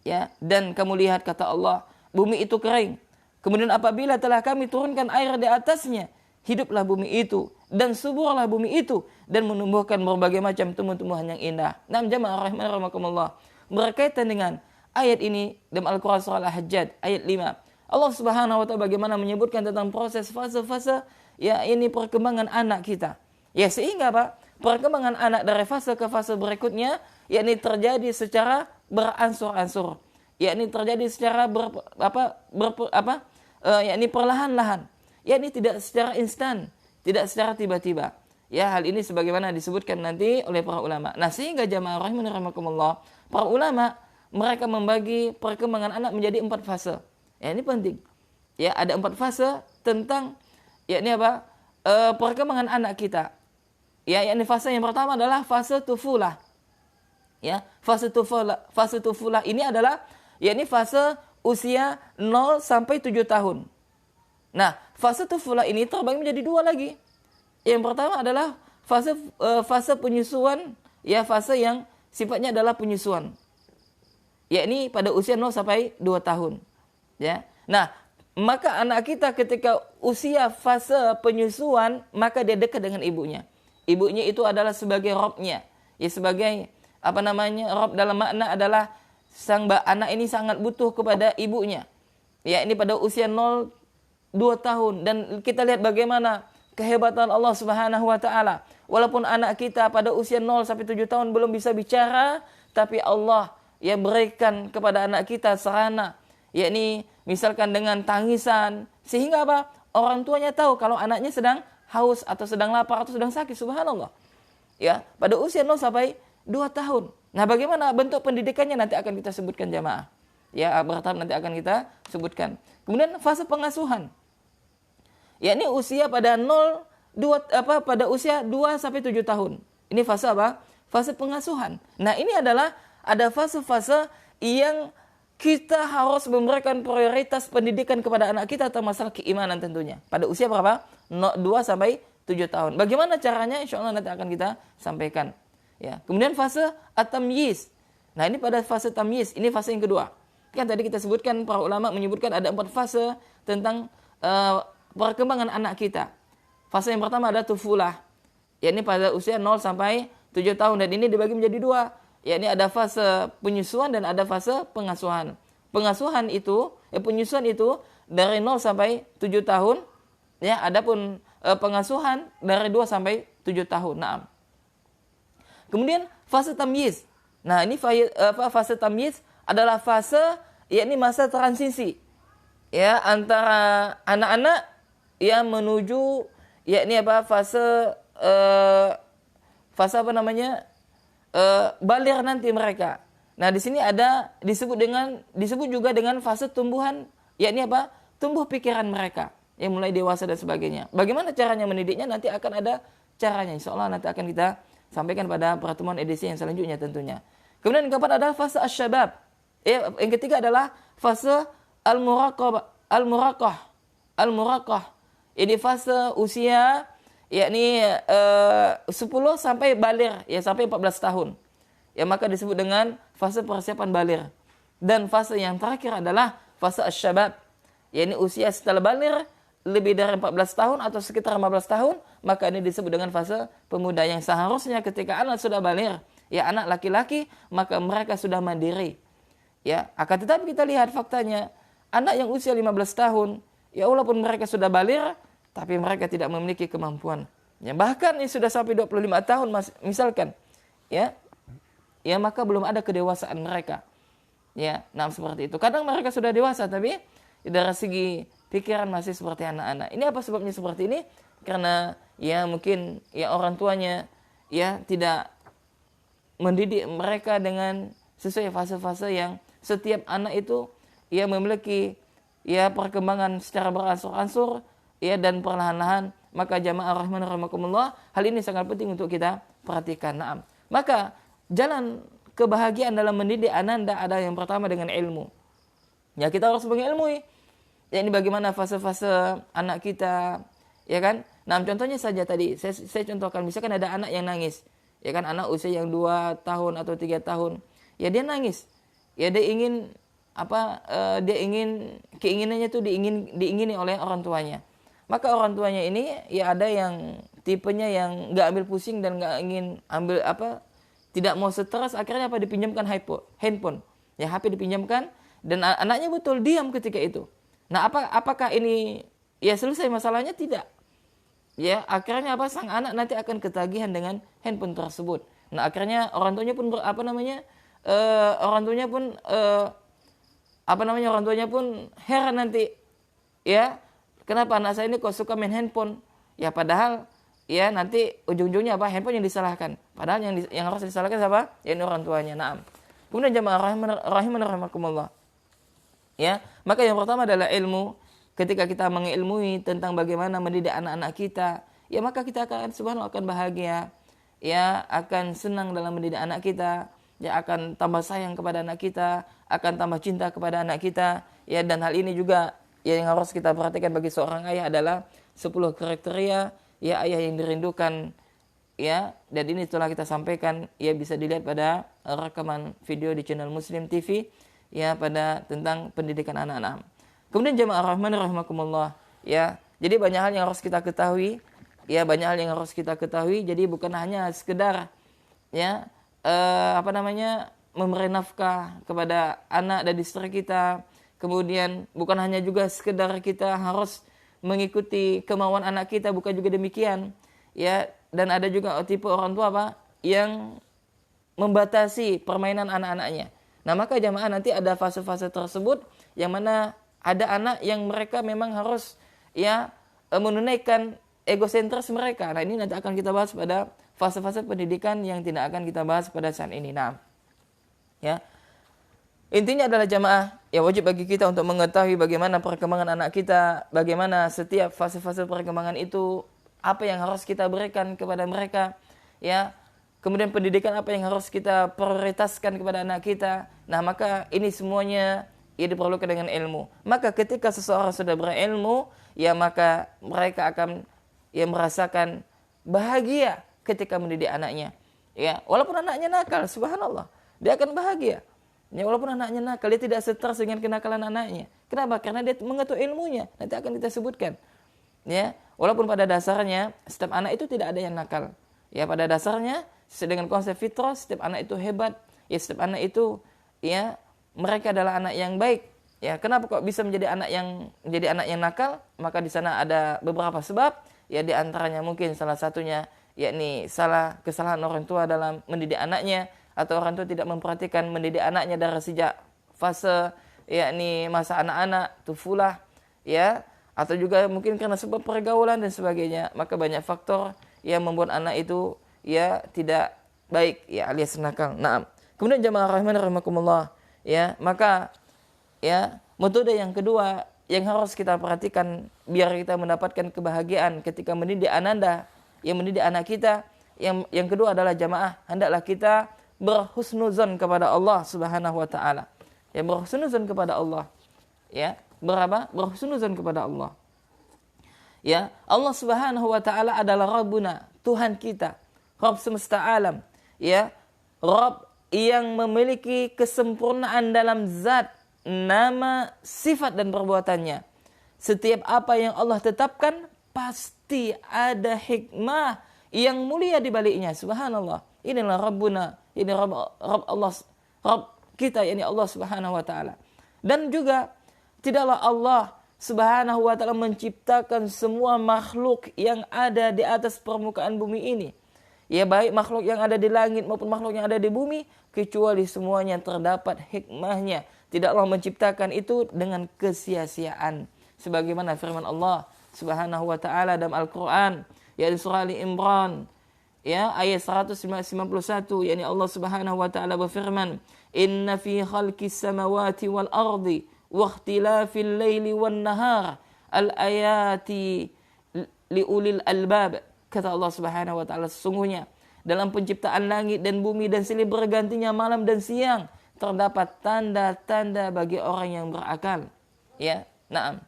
Ya, dan kamu lihat, kata Allah, bumi itu kering. Kemudian apabila telah kami turunkan air di atasnya, hiduplah bumi itu dan suburlah bumi itu dan menumbuhkan berbagai macam tumbuh-tumbuhan yang indah. Nah, jamaah rahimakumullah, berkaitan dengan ayat ini dalam Al-Qur'an surah Al-Hajjaj ayat 5. Allah Subhanahu wa taala bagaimana menyebutkan tentang proses fase-fase, ya, ini perkembangan anak kita. Ya, sehingga apa? Perkembangan anak dari fase ke fase berikutnya, yakni terjadi secara beransur-ansur. Yakni terjadi secara yakni perlahan-lahan. Yakni tidak secara instan, tidak secara tiba-tiba. Ya, hal ini sebagaimana disebutkan nanti oleh para ulama. Nah, sehingga jamaah rahimakumullah, para ulama mereka membagi perkembangan anak menjadi 4 fase. Ya, ini penting. Ya, ada 4 fase tentang, yakni apa? Perkembangan anak kita. Ya, yakni fase yang pertama adalah fase tufulah. Ya, fase tufulah ini adalah, yakni fase usia 0 sampai 7 tahun. Nah, fase tufulah ini terbagi menjadi 2 lagi. Yang pertama adalah fase penyusuan, ya fase yang sifatnya adalah penyusuan. Yakni pada usia 0 sampai 2 tahun. Ya. Nah, maka anak kita ketika usia fase penyusuan, maka dia dekat dengan ibunya. Ibunya itu adalah sebagai robnya. Ya, sebagai rob dalam makna adalah anak ini sangat butuh kepada ibunya. Ya, ini pada usia 0 2 tahun, dan kita lihat bagaimana kehebatan Allah Subhanahu wa taala. Walaupun anak kita pada usia 0 sampai 7 tahun belum bisa bicara, tapi Allah yang berikan kepada anak kita sarana, yakni misalkan dengan tangisan, sehingga apa? Orang tuanya tahu kalau anaknya sedang haus atau sedang lapar atau sedang sakit, subhanallah. Ya, pada usia 0 sampai 2 tahun. Nah, bagaimana bentuk pendidikannya nanti akan kita sebutkan jamaah. Ya, bertahap nanti akan kita sebutkan. Kemudian fase pengasuhan. Yakni usia pada pada usia 2 sampai 7 tahun. Ini fase apa? Fase pengasuhan. Nah, ini adalah ada fase-fase yang kita harus memberikan prioritas pendidikan kepada anak kita atau masalah keimanan tentunya. Pada usia berapa? 2 sampai 7 tahun. Bagaimana caranya? Insyaallah nanti akan kita sampaikan. Ya. Kemudian fase at-tamyiz. Nah, ini pada fase tamyiz, ini fase yang kedua. Kan tadi kita sebutkan, para ulama menyebutkan ada 4 fase tentang perkembangan anak kita. Fase yang pertama adalah tufulah, yakni pada usia 0 sampai 7 tahun, dan ini dibagi menjadi 2, yakni ada fase penyusuan dan ada fase pengasuhan. Penyusuan itu dari 0 sampai 7 tahun, ya, adapun pengasuhan dari 2 sampai 7 tahun. Naam. Kemudian fase tamyiz. Nah, ini fase tamyiz adalah fase, yakni masa transisi, ya, antara anak-anak yang menuju, yakni fase baligh nanti mereka. Nah, di sini disebut juga dengan fase tumbuhan, yakni tumbuh pikiran mereka yang mulai dewasa dan sebagainya. Bagaimana caranya mendidiknya, nanti akan ada caranya, insyaallah nanti akan kita sampaikan pada pertemuan edisi yang selanjutnya tentunya. Kemudian yang keempat adalah fase asyabab. Yang ketiga adalah fase al-muraqah. Ini fase usia, yakni 10 sampai baligh, ya, sampai 14 tahun. Ya, maka disebut dengan fase persiapan baligh. Dan fase yang terakhir adalah fase asyabab. Yakni usia setelah baligh lebih dari 14 tahun atau sekitar 15 tahun, maka ini disebut dengan fase pemuda, yang seharusnya ketika anak sudah baligh, ya, anak laki-laki, maka mereka sudah mandiri. Ya, akan tetapi kita lihat faktanya, anak yang usia 15 tahun, ya, walaupun mereka sudah baligh, tapi mereka tidak memiliki kemampuan. Ya, bahkan ini sudah sampai 25 tahun misalkan, ya, maka belum ada kedewasaan mereka. Ya, nah seperti itu. Kadang mereka sudah dewasa, tapi dari segi pikiran masih seperti anak-anak. Ini apa sebabnya seperti ini? Karena ya mungkin ya orang tuanya ya tidak mendidik mereka dengan sesuai fase-fase yang setiap anak itu ya memiliki ya perkembangan secara beransur-ansur ya dan perlahan-lahan. Maka jamaah rahman rahimakumullah, hal ini sangat penting untuk kita perhatikan. Naam. Maka jalan kebahagiaan dalam mendidik ananda ada yang pertama dengan ilmu. Ya, kita harus mengilmui. Ya, ini bagaimana fase-fase anak kita, ya kan? Nah, contohnya saja tadi saya contohkan, misalkan ada anak yang nangis. Ya kan, anak usia yang 2 tahun atau 3 tahun. Ya, dia nangis. Ya, dia ingin keinginannya itu diingini oleh orang tuanya. Maka orang tuanya ini ya ada yang tipenya yang enggak ambil pusing dan enggak ingin ambil tidak mau stres, akhirnya dipinjamkan handphone. Ya, HP dipinjamkan dan anaknya betul diam ketika itu. Nah, apakah ini ya selesai masalahnya? Tidak. Ya, akhirnya sang anak nanti akan ketagihan dengan handphone tersebut. Nah, akhirnya orang tuanya pun orang tuanya pun heran nanti. Ya, kenapa anak saya ini kok suka main handphone? Ya, padahal ya nanti ujung-ujungnya handphone yang disalahkan. Padahal yang harus disalahkan siapa? Ya, ini orang tuanya. Naam. Kemudian jamaah rahimakumullah. Ya, maka yang pertama adalah ilmu. Ketika kita mengilmui tentang bagaimana mendidik anak-anak kita, ya maka kita subhanallah akan bahagia. Ya, akan senang dalam mendidik anak kita. Ya, akan tambah sayang kepada anak kita, akan tambah cinta kepada anak kita. Ya, dan hal ini juga yang harus kita perhatikan bagi seorang ayah adalah 10 kriteria ya ayah yang dirindukan, ya, dan ini telah kita sampaikan, ya bisa dilihat pada rekaman video di channel Muslim TV, ya, pada tentang pendidikan anak-anak. Kemudian jamaah rahman rahimakumullah, ya, jadi banyak hal yang harus kita ketahui, ya, banyak hal yang harus kita ketahui. Jadi bukan hanya sekedar, ya, memberi nafkah kepada anak dan istri kita. Kemudian bukan hanya juga sekedar kita harus mengikuti kemauan anak kita, bukan juga demikian, ya. Dan ada juga tipe orang tua yang membatasi permainan anak-anaknya. Nah, maka jamaah nanti ada fase-fase tersebut yang mana ada anak yang mereka memang harus, ya, menunaikan egosentris mereka. Nah, ini nanti akan kita bahas pada fase-fase pendidikan yang tidak akan kita bahas pada saat ini. Nah, ya, intinya adalah jamaah, ya, wajib bagi kita untuk mengetahui bagaimana perkembangan anak kita, bagaimana setiap fase-fase perkembangan itu, apa yang harus kita berikan kepada mereka, ya. Kemudian pendidikan apa yang harus kita prioritaskan kepada anak kita. Nah, maka ini semuanya, ya, diperlukan dengan ilmu. Maka ketika seseorang sudah berilmu, ya, maka mereka akan, ya, merasakan bahagia ketika mendidik anaknya. Ya, walaupun anaknya nakal, subhanallah, dia akan bahagia. Ya, walaupun anaknya nakal, dia tidak stres dengan kenakalan anaknya. Kenapa? Karena dia mengetahui ilmunya. Nanti akan kita sebutkan. Ya, walaupun pada dasarnya setiap anak itu tidak ada yang nakal. Ya, pada dasarnya sesuai dengan konsep fitrah, setiap anak itu hebat. Ya, setiap anak itu, ya, mereka adalah anak yang baik. Ya, kenapa kok bisa menjadi anak yang nakal? Maka di sana ada beberapa sebab. Ya, di antaranya mungkin salah satunya yakni kesalahan orang tua dalam mendidik anaknya, atau orang tua tidak memperhatikan mendidik anaknya dari sejak fase, yakni masa anak-anak, tufulah, ya, atau juga mungkin karena sebab pergaulan dan sebagainya. Maka banyak faktor yang membuat anak itu, ya, tidak baik, ya, alias nakal. Nah, kemudian jamaah rahman rahimakumullah, ya, maka, ya, metode yang kedua yang harus kita perhatikan biar kita mendapatkan kebahagiaan ketika mendidik mendidik anak kita, yang kedua adalah jamaah, hendaklah kita berhusnuzon kepada Allah Subhanahu wa taala. Ya, berhusnuzon kepada Allah. Ya, berhusnuzon kepada Allah. Ya, Allah Subhanahu wa taala adalah Rabbuna, Tuhan kita, Rabb semesta alam, ya, Rabb yang memiliki kesempurnaan dalam zat, nama, sifat dan perbuatannya. Setiap apa yang Allah tetapkan pasti ada hikmah yang mulia di baliknya. Subhanallah. Inilah Rabbuna, ini Rabb Allah, Rabb kita, yakni Allah Subhanahu wa taala. Dan juga tidaklah Allah Subhanahu wa taala menciptakan semua makhluk yang ada di atas permukaan bumi ini. Ya, baik makhluk yang ada di langit maupun makhluk yang ada di bumi, kecuali semuanya terdapat hikmahnya. Tidak Allah menciptakan itu dengan kesia-siaan. Sebagaimana firman Allah Subhanahu wa taala dalam Al-Qur'an, ya, di surah Ali Imran, ya, ayat 191, yakni Allah Subhanahu wa taala berfirman, "Inna fi khalqis samawati wal ardi wa ikhtilafil laili wan nahar al-ayati liulil albab." Kata Allah Subhanahu wa taala, sesungguhnya dalam penciptaan langit dan bumi dan silih bergantinya malam dan siang terdapat tanda-tanda bagi orang yang berakal. Ya, na'am.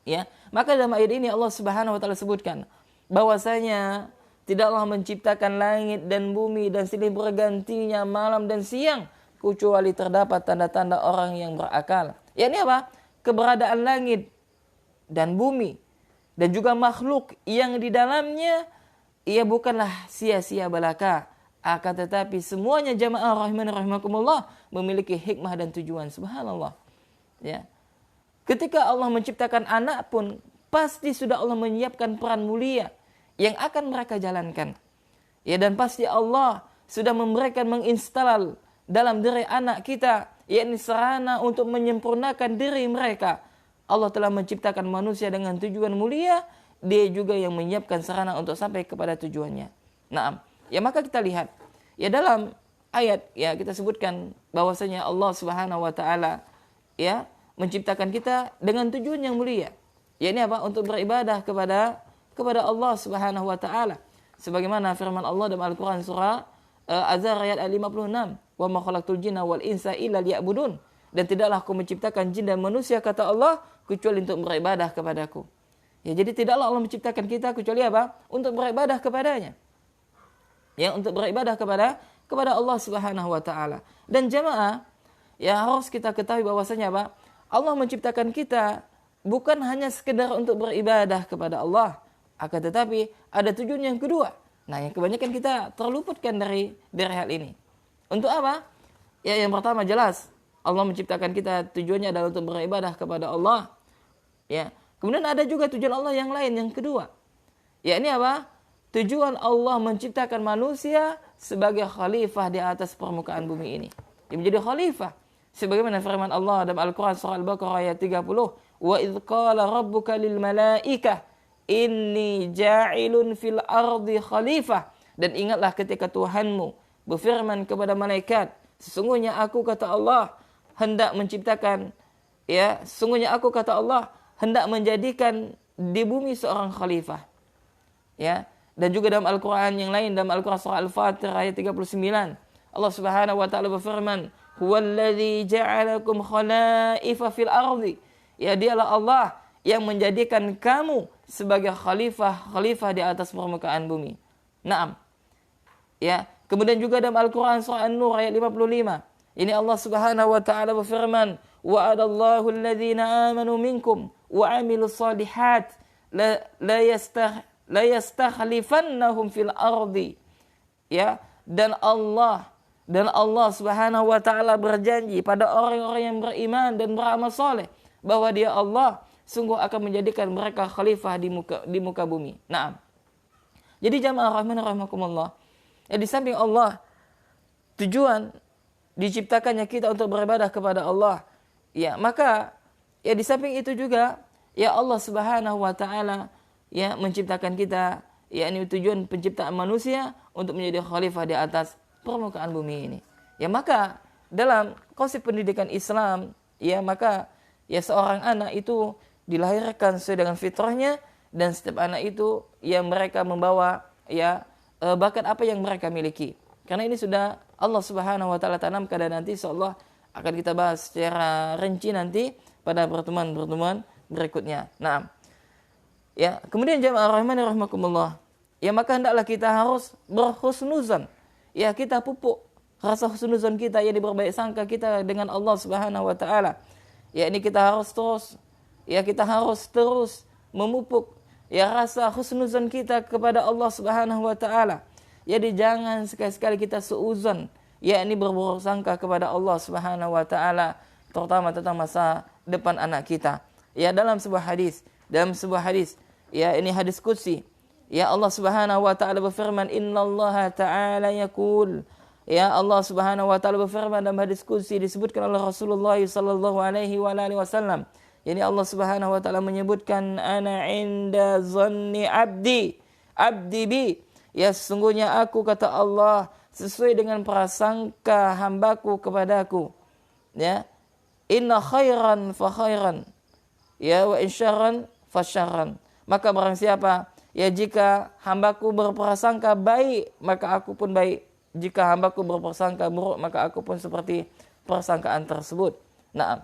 Ya, maka dalam ayat ini Allah Subhanahu wa taala sebutkan bahwasanya tidaklah menciptakan langit dan bumi dan silih bergantinya malam dan siang kecuali terdapat tanda-tanda orang yang berakal. Ya, ini apa? Keberadaan langit dan bumi dan juga makhluk yang di dalamnya, ia bukanlah sia-sia belaka, akan tetapi semuanya jamaah rahimani rahimakumullah memiliki hikmah dan tujuan. Subhanallah. Ya. Ketika Allah menciptakan anak pun pasti sudah Allah menyiapkan peran mulia yang akan mereka jalankan. Ya, dan pasti Allah sudah memberikan menginstal dalam diri anak kita, yakni sarana untuk menyempurnakan diri mereka. Allah telah menciptakan manusia dengan tujuan mulia, dia juga yang menyiapkan sarana untuk sampai kepada tujuannya. Nah, ya, maka kita lihat, ya, dalam ayat, ya, kita sebutkan bahwasanya Allah Subhanahu wa taala, ya, menciptakan kita dengan tujuan yang mulia. Ya, ini apa? Untuk beribadah kepada Allah Subhanahu wa taala. Sebagaimana firman Allah dalam Al-Qur'an surah Az-Zariyat ayat 56, "Wa ma khalaqtul jinna wal insa illa liya'budun." Dan tidaklah aku menciptakan jin dan manusia, kata Allah, kecuali untuk beribadah kepadaku. Ya, jadi tidaklah Allah menciptakan kita kecuali apa? Untuk beribadah kepadanya. Ya, untuk beribadah kepada Allah Subhanahu wa taala. Dan jamaah, ya harus kita ketahui bahwasanya apa? Allah menciptakan kita bukan hanya sekedar untuk beribadah kepada Allah, akan tetapi ada tujuan yang kedua. Nah, yang kebanyakan kita terluputkan dari hal ini. Untuk apa? Ya, yang pertama jelas Allah menciptakan kita tujuannya adalah untuk beribadah kepada Allah. Ya. Kemudian ada juga tujuan Allah yang lain yang kedua. Ya, ini apa? Tujuan Allah menciptakan manusia sebagai khalifah di atas permukaan bumi ini. Dia menjadi khalifah. Sebagaimana firman Allah dalam Al-Quran surah Al-Baqarah ayat 30. Wa idh qala rabbuka lil malaikah inni ja'ilun fil ardi khalifah. Dan ingatlah ketika Tuhanmu berfirman kepada malaikat, sesungguhnya aku kata Allah hendak menciptakan, ya, sesungguhnya aku kata Allah hendak menjadikan di bumi seorang khalifah. Ya, dan juga dalam Al-Qur'an yang lain, dalam Al-Qur'an surah Al-Fatir ayat 39, Allah Subhanahu wa taala berfirman, "Huwallazi ja'alakum khalaifa fil ardi." Ya, dialah Allah yang menjadikan kamu sebagai khalifah di atas permukaan bumi. Naam. Ya, kemudian juga dalam Al-Qur'an surah An-Nur ayat 55. Ini Allah Subhanahu wa taala berfirman, "Wa'adallahu alladhina amanu minkum wa 'amilus shalihat la yastakhlifannahum fil ardi." Ya, dan Allah Subhanahu wa taala berjanji pada orang-orang yang beriman dan beramal saleh bahwa Dia Allah sungguh akan menjadikan mereka khalifah di muka bumi. Naam. Jadi jamaah rahimakumullah, ya, di samping Allah tujuan diciptakannya kita untuk beribadah kepada Allah, ya, maka ya di samping itu juga ya Allah Subhanahu wa taala ya menciptakan kita, ya, ini tujuan penciptaan manusia untuk menjadi khalifah di atas permukaan bumi ini. Ya, maka dalam konsep pendidikan Islam, ya, maka ya seorang anak itu dilahirkan sesuai dengan fitrahnya, dan setiap anak itu ya mereka membawa ya bakat apa yang mereka miliki. Karena ini sudah Allah Subhanahu wa taala tanamkan, dan nanti insyaallah akan kita bahas secara rinci nanti pada pertemuan-pertemuan berikutnya. Nah, ya, kemudian jamaah rahimani rahimakumullah, ya, maka hendaklah kita harus berhusnuzan. Ya, kita pupuk rasa husnuzan kita, ya, berbaik sangka kita dengan Allah Subhanahu wa taala. Ya, ini kita harus terus memupuk ya rasa husnuzan kita kepada Allah Subhanahu wa taala. Jadi jangan sekali-sekali kita seuzon, ya, ini berburuk sangka kepada Allah Subhanahu wa taala, terutama tentang masa depan anak kita. Ya, dalam sebuah hadis, ya, ini hadis qudsi. Ya, Allah Subhanahu wa taala berfirman, "Innallaha ta'ala yaqul." Ya, Allah Subhanahu wa taala berfirman dalam hadis qudsi, disebutkan oleh Rasulullah sallallahu alaihi wasallam. Yani Allah Subhanahu wa taala menyebutkan, "Ana 'inda dhanni 'abdi bi." Ya, sesungguhnya aku, kata Allah, sesuai dengan prasangka hambaku kepadaku. Ya. Inna khairan fa khairan. Ya, wa in syarran fa syarran. Maka barang siapa, ya, jika hambaku berprasangka baik, maka aku pun baik. Jika hambaku berprasangka buruk, maka aku pun seperti persangkaan tersebut. Nah,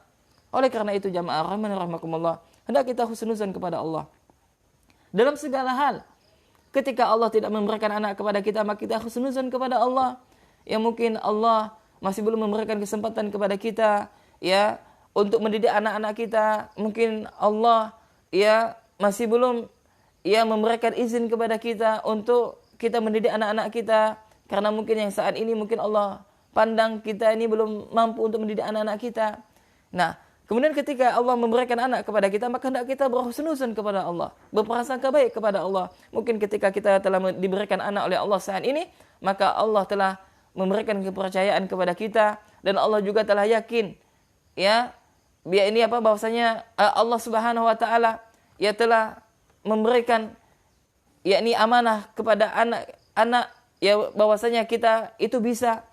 oleh karena itu jamaah rahimakumullah, hendak kita husnuzan kepada Allah dalam segala hal. Ketika Allah tidak memberikan anak kepada kita, maka kita husnuzan kepada Allah. Ya, mungkin Allah masih belum memberikan kesempatan kepada kita, ya, untuk mendidik anak-anak kita. Mungkin Allah, ya, masih belum, ya, memberikan izin kepada kita untuk kita mendidik anak-anak kita. Karena mungkin yang saat ini mungkin Allah pandang kita ini belum mampu untuk mendidik anak-anak kita. Nah, kemudian ketika Allah memberikan anak kepada kita, maka hendak kita berhusnuzan kepada Allah, berprasangka baik kepada Allah. Mungkin ketika kita telah diberikan anak oleh Allah saat ini, maka Allah telah memberikan kepercayaan kepada kita, dan Allah juga telah yakin, ya, biar ini apa, bahwasanya Allah Subhanahu wa taala ya telah memberikan yakni amanah kepada anak-anak, ya, bahwasanya kita itu bisa,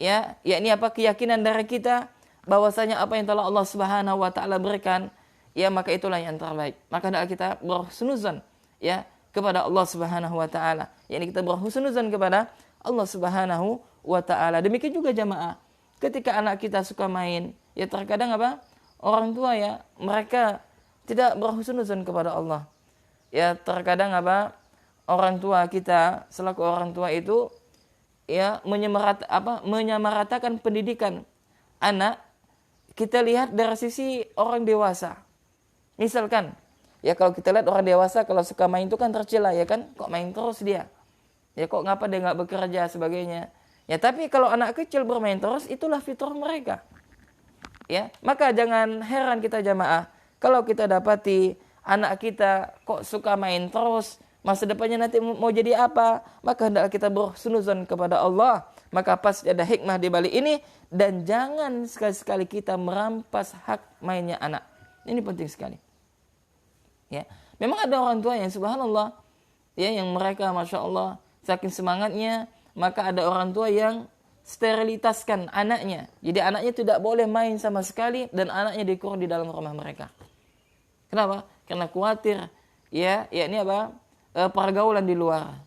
ya, yakni apa, keyakinan dari kita bahwasanya apa yang telah Allah Subhanahu wa taala berikan, ya, maka itulah yang terbaik. Maka hendaklah kita berhusnuzan, ya, kepada Allah Subhanahu wa taala. Yakni kita berhusnuzan kepada Allah Subhanahu wa taala. Demikian juga jamaah, ketika anak kita suka main, ya, terkadang apa? Orang tua, ya, mereka tidak berhusnuzan kepada Allah. ya terkadang orang tua kita selaku orang tua itu ya menyamaratakan pendidikan anak. Kita lihat dari sisi orang dewasa. Misalkan, ya kalau kita lihat orang dewasa kalau suka main itu kan tercela, ya kan? Kok main terus dia? Ya kok ngapa dia nggak bekerja sebagainya? Ya tapi kalau anak kecil bermain terus, itulah fitrah mereka. Ya, maka jangan heran kita jamaah kalau kita dapati anak kita kok suka main terus, masa depannya nanti mau jadi apa? Maka hendaklah kita berhusnuzon kepada Allah. Maka pasti ada hikmah di balik ini, dan jangan sekali-sekali kita merampas hak mainnya anak. Ini penting sekali. Ya, memang ada orang tua yang subhanallah, ya yang mereka masya Allah saking semangatnya, maka ada orang tua yang sterilitaskan anaknya. Jadi anaknya tidak boleh main sama sekali dan anaknya dikurung di dalam rumah mereka. Kenapa? Karena khawatir ya ini pergaulan di luar.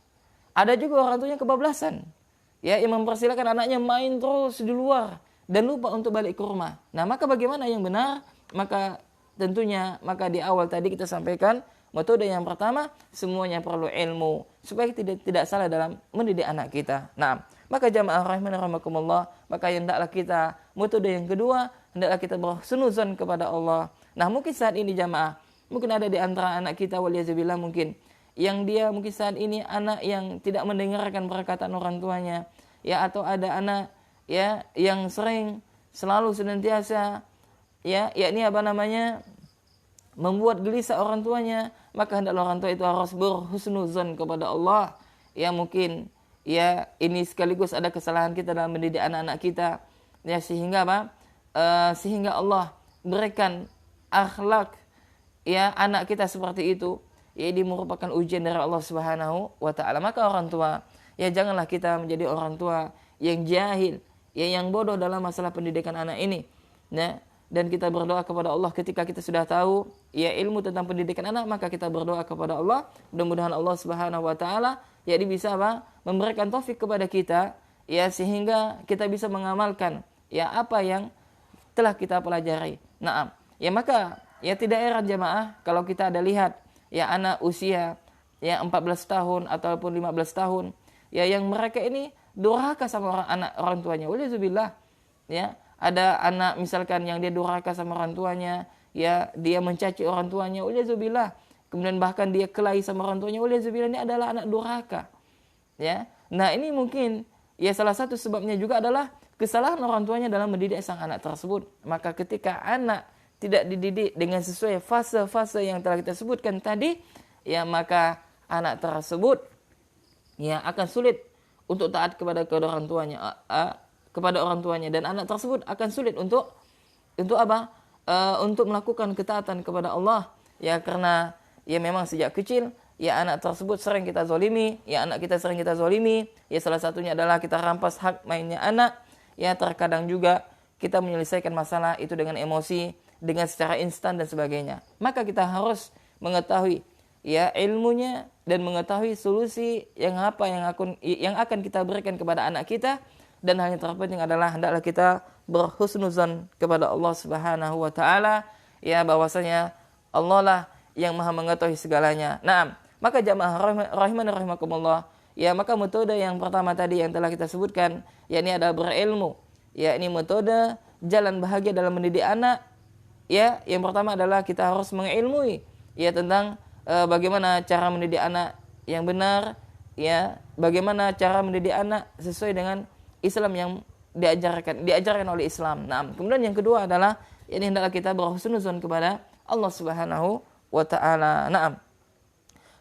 Ada juga orang tuanya kebablasan. Ya, yang mempersilakan anaknya main terus di luar dan lupa untuk balik ke rumah. Nah, maka bagaimana yang benar? Maka tentunya di awal tadi kita sampaikan metode yang pertama, semuanya perlu ilmu supaya tidak salah dalam mendidik anak kita. Nah, maka jamaah rahimakumullah, maka hendaklah kita metode yang kedua, hendaklah kita berhusnuzon kepada Allah. Nah, mungkin saat ini jamaah, mungkin ada di antara anak kita waliyazubillah mungkin yang dia mungkin saat ini anak yang tidak mendengarkan perkataan orang tuanya, ya, atau ada anak ya yang selalu senantiasa yakni membuat gelisah orang tuanya, maka hendaklah orang tua itu harus berhusnuzon kepada Allah. Ya mungkin ya ini sekaligus ada kesalahan kita dalam mendidik anak-anak kita, ya sehingga sehingga Allah berikan akhlak ya anak kita seperti itu. Ini merupakan ujian dari Allah Subhanahu wa taala. Maka orang tua, ya janganlah kita menjadi orang tua yang jahil, ya yang bodoh dalam masalah pendidikan anak ini. Nah, dan kita berdoa kepada Allah ketika kita sudah tahu ya ilmu tentang pendidikan anak, maka kita berdoa kepada Allah, mudah-mudahan Allah Subhanahu wa taala ya bisa memberikan taufik kepada kita ya sehingga kita bisa mengamalkan ya apa yang telah kita pelajari. Nah, ya maka ya tidak heran jamaah kalau kita ada lihat ya anak usia ya 14 tahun ataupun 15 tahun ya yang mereka ini durhaka sama orang tuanya. Waliyadzubillah. Ya, ada anak misalkan yang dia durhaka sama orang tuanya, ya dia mencaci orang tuanya. Waliyadzubillah. Kemudian bahkan dia kelahi sama orang tuanya. Waliyadzubillah, ini adalah anak durhaka. Ya. Nah, ini mungkin ya salah satu sebabnya juga adalah kesalahan orang tuanya dalam mendidik sang anak tersebut. Maka ketika anak tidak dididik dengan sesuai fase-fase yang telah kita sebutkan tadi, ya maka anak tersebut ya akan sulit untuk taat kepada orang tuanya, dan anak tersebut akan sulit untuk melakukan ketaatan kepada Allah, ya karena ya memang sejak kecil ya anak tersebut sering kita zalimi, ya salah satunya adalah kita rampas hak mainnya anak, ya terkadang juga kita menyelesaikan masalah itu dengan emosi, dengan secara instan dan sebagainya. Maka kita harus mengetahui ya ilmunya dan mengetahui solusi yang akan kita berikan kepada anak kita, dan hal yang terpenting adalah hendaklah kita berhusnuzon kepada Allah Subhanahu wa taala, ya bahwasanya Allah lah yang Maha mengetahui segalanya. Nah, maka jamaah rahimakumullah, ya maka metode yang pertama tadi yang telah kita sebutkan yakni adalah berilmu. Ya, ini metode jalan bahagia dalam mendidik anak. Ya, yang pertama adalah kita harus mengilmui ya tentang bagaimana cara mendidik anak yang benar, ya, bagaimana cara mendidik anak sesuai dengan Islam yang diajarkan oleh Islam. Nah, kemudian yang kedua adalah ini hendaklah kita berhusnuzon kepada Allah Subhanahu wa taala. Naam.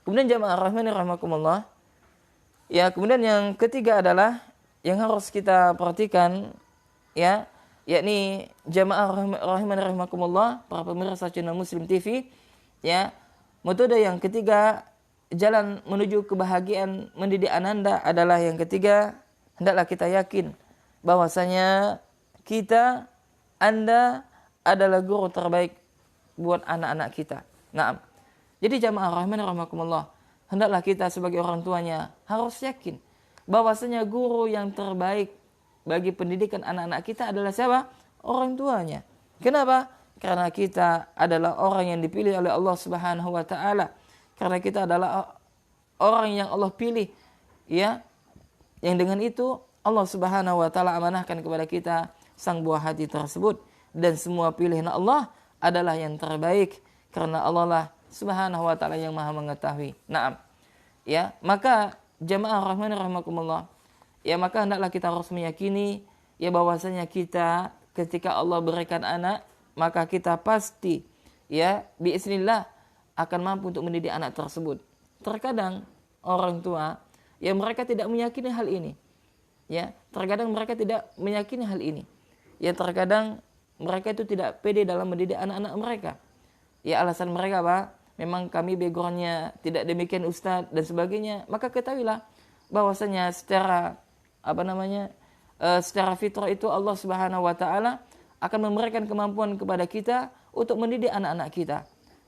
Kemudian jamaah rahimakumullah, ya kemudian yang ketiga adalah yang harus kita perhatikan ya, yakni jamaah rahimakumullah, para pemirsa channel Muslim TV, ya metode yang ketiga jalan menuju kebahagiaan mendidik ananda adalah yang ketiga, hendaklah kita yakin bahwasanya Anda adalah guru terbaik buat anak-anak kita. Nah, jadi jamaah rahimakumullah, hendaklah kita sebagai orang tuanya harus yakin bahwasanya guru yang terbaik bagi pendidikan anak-anak kita adalah siapa? Orang tuanya. Kenapa? Karena kita adalah orang yang dipilih oleh Allah Subhanahu wa taala. karena kita adalah orang yang Allah pilih, ya, yang dengan itu Allah Subhanahu wa taala amanahkan kepada kita sang buah hati tersebut, dan semua pilihan Allah adalah yang terbaik karena Allah lah Subhanahu wa taala yang Maha mengetahui. Naam. Ya, maka jamaah rahman rahimakumullah, ya, maka hendaklah kita harus meyakini ya bahwasanya kita ketika Allah berikan anak, maka kita pasti ya biiznillah akan mampu untuk mendidik anak tersebut. Terkadang orang tua ya mereka tidak meyakini hal ini. Ya, terkadang mereka tidak meyakini hal ini. Ya, terkadang mereka itu tidak pede dalam mendidik anak-anak mereka. Ya, alasan mereka apa? Memang kami backgroundnya tidak demikian ustadz dan sebagainya. Maka ketahuilah bahwasanya secara secara fitrah itu Allah Subhanahu wa taala akan memberikan kemampuan kepada kita untuk mendidik anak-anak kita.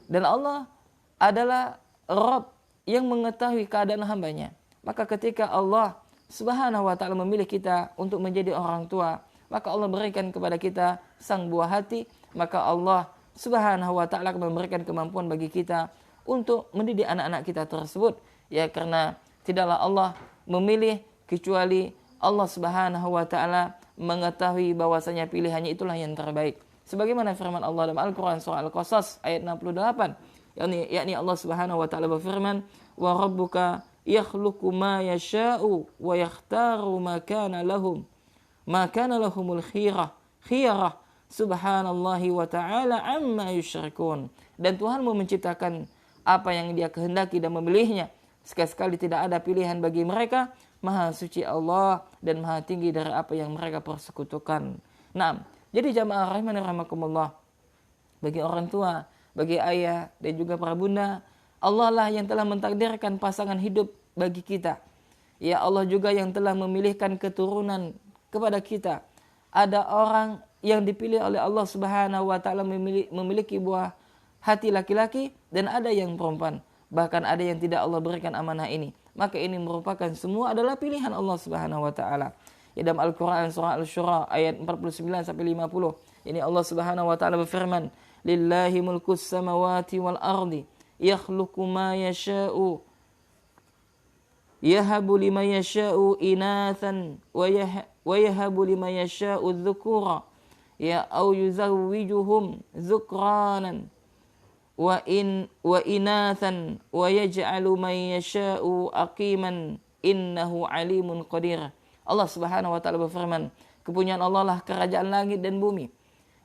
Dan Allah adalah Rabb yang mengetahui keadaan hambanya. Maka ketika Allah Subhanahu wa ta'ala memilih kita untuk menjadi orang tua, maka Allah berikan kepada kita sang buah hati, maka Allah Subhanahu wa ta'ala akan memberikan kemampuan bagi kita untuk mendidik anak-anak kita tersebut. Ya, karena tidaklah Allah memilih kecuali Allah Subhanahu wa ta'ala mengetahui bahwasanya pilihannya itulah yang terbaik. Sebagaimana firman Allah dalam Al-Quran surah Al-Qasas ayat 68, yakni Allah Subhanahu wa ta'ala berfirman, wa rabbuka yakhluqu ma yasha'u wa yakhtaru ma kana lahumul khiyarah subhanallahi wa ta'ala amma yusyrikun. Dan Tuhanmu menciptakan apa yang Dia kehendaki dan memilihnya. Sekali-sekali tidak ada pilihan bagi mereka. Maha suci Allah dan maha tinggi dari apa yang mereka persekutukan. Nah, jadi jamaah rahimani rahimakumullah, bagi orang tua, bagi ayah dan juga para bunda, Allah lah yang telah mentakdirkan pasangan hidup bagi kita. Ya, Allah juga yang telah memilihkan keturunan kepada kita. Ada orang yang dipilih oleh Allah Subhanahu wa taala memiliki buah hati laki-laki, dan ada yang perempuan. Bahkan ada yang tidak Allah berikan amanah ini. Maka ini merupakan semua adalah pilihan Allah Subhanahu wa taala. Ya, dalam Al-Qur'an surah Al-Syura ayat 49 sampai 50. Ini Allah Subhanahu wa taala berfirman, "Lillahi mulkus samawati wal ardi, yakhluqu ma yasha'u. Yahabu liman yasha'u inathan wa yahabu liman yasha'u dzukura. Ya au yuzawwijuhum dzukranan wa inathan wa yaj'alu man yasha'u aqiman innahu alimun qadir." Allah Subhanahu wa taala berfirman, kepunyaan Allah lah kerajaan langit dan bumi.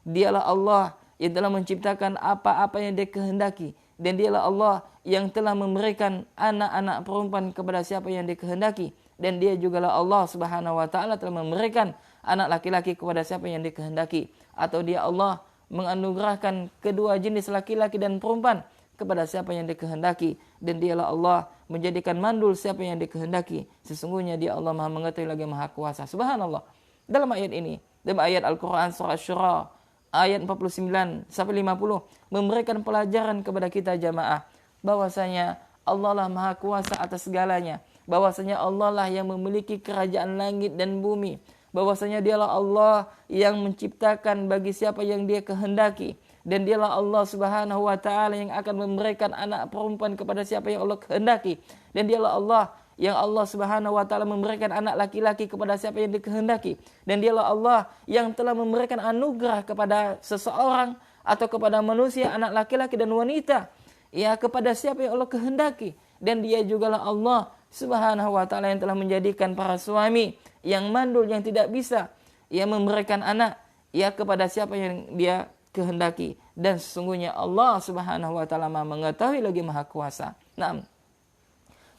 Dialah Allah yang telah menciptakan apa-apa yang Dia kehendaki, dan Dialah Allah yang telah memberikan anak-anak perempuan kepada siapa yang Dia kehendaki, dan Dia jugalah Allah Subhanahu wa taala telah memberikan anak laki-laki kepada siapa yang Dia kehendaki, atau Dia Allah menganugerahkan kedua jenis laki-laki dan perempuan kepada siapa yang Dia kehendaki, dan Dialah Allah menjadikan mandul siapa yang Dia kehendaki. Sesungguhnya Dia Allah Maha mengetahui lagi Maha kuasa. Subhanallah. Dalam ayat ini, dalam ayat Al-Quran surah Asy-Syura ayat 49 sampai 50 memberikan pelajaran kepada kita jamaah bahwasanya Allah lah Maha kuasa atas segalanya, bahwasanya Allah lah yang memiliki kerajaan langit dan bumi, bahwasanya Dialah Allah yang menciptakan bagi siapa yang Dia kehendaki, dan Dialah Allah Subhanahu wa taala yang akan memberikan anak perempuan kepada siapa yang Allah kehendaki, dan Dialah Allah yang Allah Subhanahu wa taala memberikan anak laki-laki kepada siapa yang dikehendaki, dan Dialah Allah yang telah memberikan anugerah kepada seseorang atau kepada manusia anak laki-laki dan wanita ya kepada siapa yang Allah kehendaki, dan Dia jugalah Allah Subhanahu wa taala yang telah menjadikan para suami yang mandul yang tidak bisa ya memberikan anak ya kepada siapa yang Dia kehendaki, dan sesungguhnya Allah Subhanahu wa taala Maha mengetahui lagi Maha kuasa. Nah,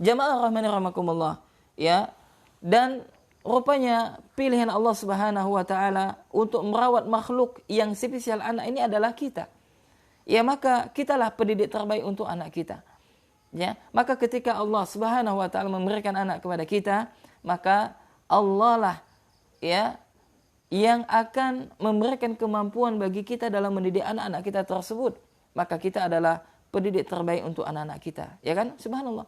jamaah rahmani rahimakumullah, ya, dan rupanya pilihan Allah Subhanahu wa taala untuk merawat makhluk yang spesial anak ini adalah kita. Ya, maka kitalah pendidik terbaik untuk anak kita. Ya, maka ketika Allah Subhanahu wa taala memberikan anak kepada kita, maka Allah lah ya yang akan memberikan kemampuan bagi kita dalam mendidik anak-anak kita tersebut. Maka kita adalah pendidik terbaik untuk anak-anak kita, ya kan? Subhanallah.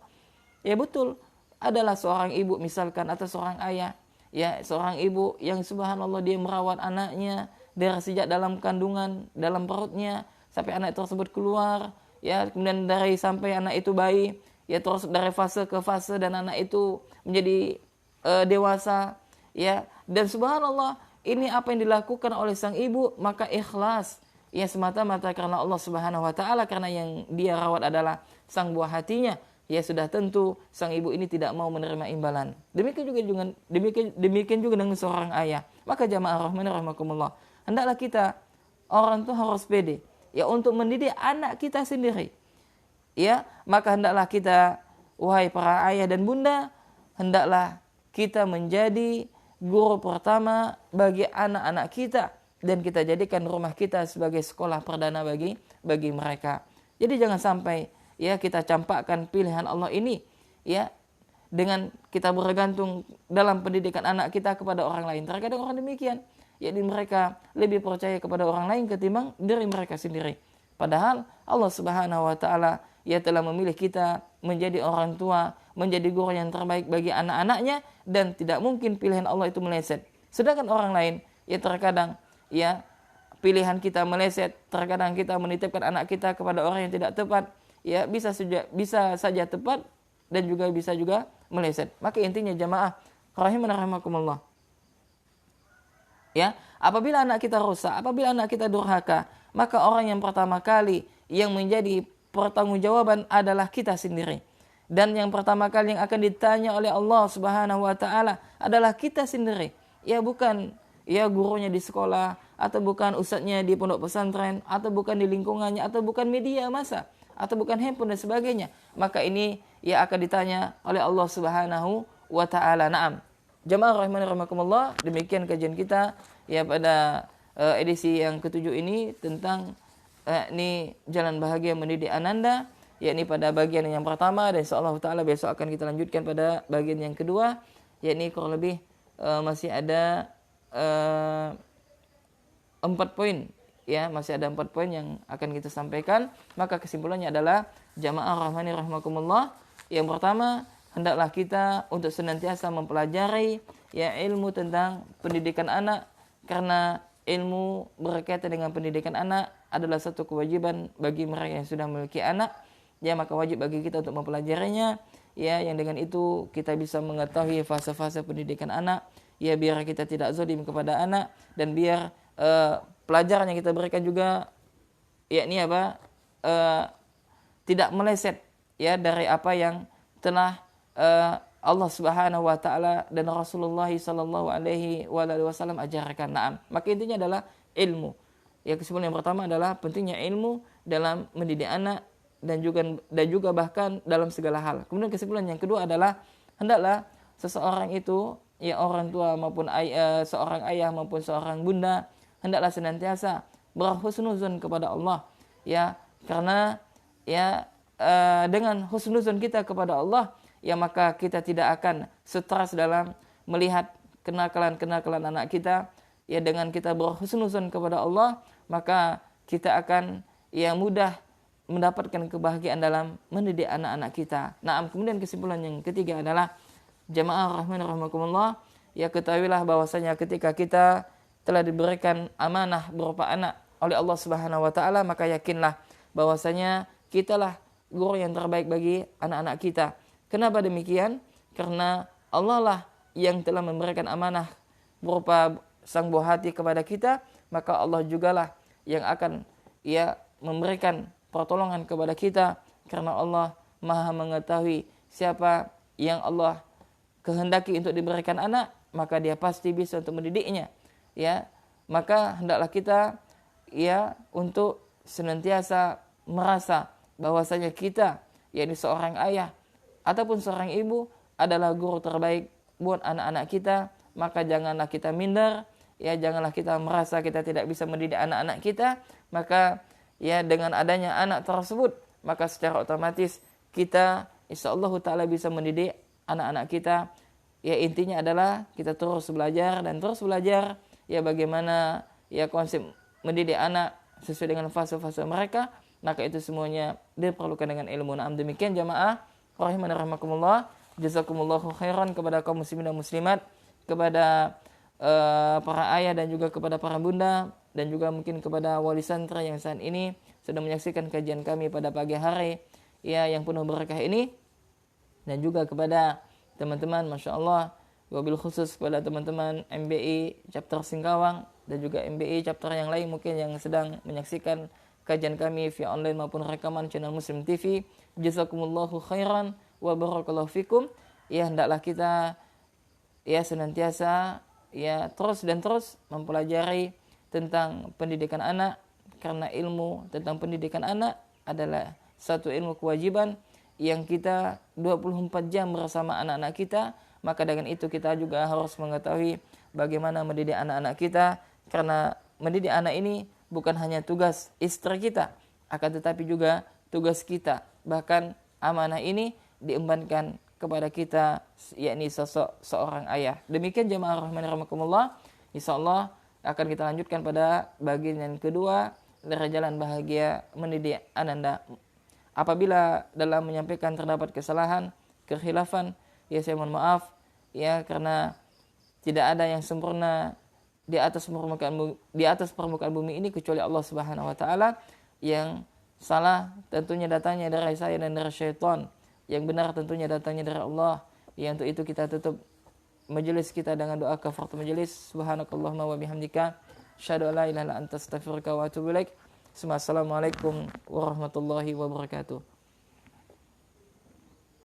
Ya betul, adalah seorang ibu misalkan atau seorang ayah, ya seorang ibu yang subhanallah dia merawat anaknya dari sejak dalam kandungan, dalam perutnya sampai anak tersebut keluar, ya kemudian dari sampai anak itu bayi, ya terus dari fase ke fase dan anak itu menjadi dewasa, ya. Dan subhanallah, ini apa yang dilakukan oleh sang ibu, maka ikhlas, ya semata-mata karena Allah Subhanahu wa taala, karena yang dia rawat adalah sang buah hatinya. Ya sudah tentu sang ibu ini tidak mau menerima imbalan. Demikian juga dengan seorang ayah. Maka jamaah rahmani rahimakumullah, hendaklah kita orang itu harus pede, ya, untuk mendidik anak kita sendiri. Ya, maka hendaklah kita, wahai para ayah dan bunda, hendaklah kita menjadi guru pertama bagi anak-anak kita, dan kita jadikan rumah kita sebagai sekolah perdana bagi mereka. Jadi jangan sampai, ya, kita campakkan pilihan Allah ini, ya, dengan kita bergantung dalam pendidikan anak kita kepada orang lain. Terkadang orang demikian, yakni mereka lebih percaya kepada orang lain ketimbang diri mereka sendiri. Padahal Allah Subhanahu wa taala, ya, telah memilih kita menjadi orang tua, menjadi guru yang terbaik bagi anak-anaknya, dan tidak mungkin pilihan Allah itu meleset. Sedangkan orang lain, ya, terkadang, ya, pilihan kita meleset, terkadang kita menitipkan anak kita kepada orang yang tidak tepat, ya, bisa saja tepat dan juga bisa juga meleset. Maka intinya jamaah rahimana rahimakumullah, ya, apabila anak kita rusak, apabila anak kita durhaka, maka orang yang pertama kali yang menjadi pertanggungjawaban adalah kita sendiri. Dan yang pertama kali yang akan ditanya oleh Allah Subhanahu wa taala adalah kita sendiri. Ya, bukan, ya, gurunya di sekolah, atau bukan ustadznya di pondok pesantren, atau bukan di lingkungannya, atau bukan media massa, atau bukan handphone dan sebagainya. Maka ini, ya, akan ditanya oleh Allah Subhanahu wa taala. Naam. Jamaah rahimani rahimakumullah, demikian kajian kita, ya, pada edisi yang ke-7 ini tentang ini jalan bahagia mendidik ananda, yakni pada bagian yang pertama, dan insyaallah taala besok akan kita lanjutkan pada bagian yang kedua, yakni kurang lebih masih ada 4 poin, ya, masih ada 4 poin yang akan kita sampaikan. Maka kesimpulannya adalah jamaah rahmani rahimakumullah, yang pertama, hendaklah kita untuk senantiasa mempelajari, ya, ilmu tentang pendidikan anak, karena ilmu berkaitan dengan pendidikan anak adalah satu kewajiban bagi mereka yang sudah memiliki anak. Ya, maka wajib bagi kita untuk mempelajarinya, ya, yang dengan itu kita bisa mengetahui fase-fase pendidikan anak, ya, biar kita tidak zalim kepada anak, dan biar pelajaran yang kita berikan juga, yakni apa, tidak meleset, ya, dari apa yang telah Allah Subhanahu wa taala dan Rasulullah sallallahu alaihi wasallam ajarkan. Naam. Maka intinya adalah ilmu. Ya, kesimpulan yang pertama adalah pentingnya ilmu dalam mendidik anak, dan juga bahkan dalam segala hal. Kemudian kesimpulan yang kedua adalah hendaklah seseorang itu, ya, orang tua maupun seorang ayah maupun seorang bunda, hendaklah senantiasa berhusnuzon kepada Allah, ya, karena, ya, dengan husnuzon kita kepada Allah, ya, maka kita tidak akan stres dalam melihat kenakalan-kenakalan anak kita. Ya, dengan kita berhusnuzon kepada Allah, maka kita akan, ya, mudah mendapatkan kebahagiaan dalam mendidik anak-anak kita. Nah, kemudian kesimpulan yang ketiga adalah jamaah rahmani rahimakumullah, ya, ketahuilah bahwasanya ketika kita telah diberikan amanah berupa anak oleh Allah Subhanahu wa taala, maka yakinlah bahwasanya kitalah guru yang terbaik bagi anak-anak kita. Kenapa demikian? Karena Allah lah yang telah memberikan amanah berupa sang buah hati kepada kita, maka Allah jugalah yang akan, ya, memberikan pertolongan kepada kita, karena Allah Maha mengetahui siapa yang Allah kehendaki untuk diberikan anak, maka dia pasti bisa untuk mendidiknya. Ya, maka hendaklah kita, ya, untuk senantiasa merasa bahwasanya kita, yakni seorang ayah ataupun seorang ibu, adalah guru terbaik buat anak-anak kita. Maka janganlah kita minder, ya, janganlah kita merasa kita tidak bisa mendidik anak-anak kita. Maka, ya, dengan adanya anak tersebut, maka secara otomatis kita insyaallah taala bisa mendidik anak-anak kita. Ya, intinya adalah kita terus belajar dan terus belajar, ya, bagaimana, ya, konsep mendidik anak sesuai dengan fase-fase mereka. Maka itu semuanya diperlukan dengan ilmu. Nah, demikian jamaah rahimani rahimakumullah, jazakumullahu khairan kepada kaum muslimin dan muslimat, kepada para ayah dan juga kepada para bunda, dan juga mungkin kepada wali santri yang saat ini sedang menyaksikan kajian kami pada pagi hari ya yang penuh berkah ini, dan juga kepada teman-teman, Masya Allah, wabil khusus kepada teman-teman MBI chapter Singkawang dan juga MBI chapter yang lain mungkin yang sedang menyaksikan kajian kami via online maupun rekaman channel Muslim TV. Jazakumullahu khairan wa barakallahu fikum. Ya, hendaklah kita ya senantiasa ya terus dan terus mempelajari tentang pendidikan anak, karena ilmu tentang pendidikan anak adalah satu ilmu kewajiban yang kita 24 jam bersama anak-anak kita. Maka dengan itu kita juga harus mengetahui bagaimana mendidik anak-anak kita, karena mendidik anak ini bukan hanya tugas istri kita, akan tetapi juga tugas kita. Bahkan amanah ini diembankan kepada kita, yakni sosok seorang ayah. Demikian jemaah rahmani rahimakumullah. Insyaallah akan kita lanjutkan pada bagian yang kedua dari jalan bahagia mendidik ananda. Apabila dalam menyampaikan terdapat kesalahan, kekhilafan, ya saya mohon maaf ya, karena tidak ada yang sempurna di atas permukaan bumi ini kecuali Allah Subhanahu wa taala. Yang salah tentunya datangnya dari saya dan dari syaitan, yang benar tentunya datangnya dari Allah. Ya, untuk itu kita tutup majelis kita dengan doa kafaratul majelis. Subhanakallahumma wa bihamdika asyhadu an la ilaha illa anta astaghfiruka wa atubu ilaik. Assalamualaikum warahmatullahi wabarakatuh.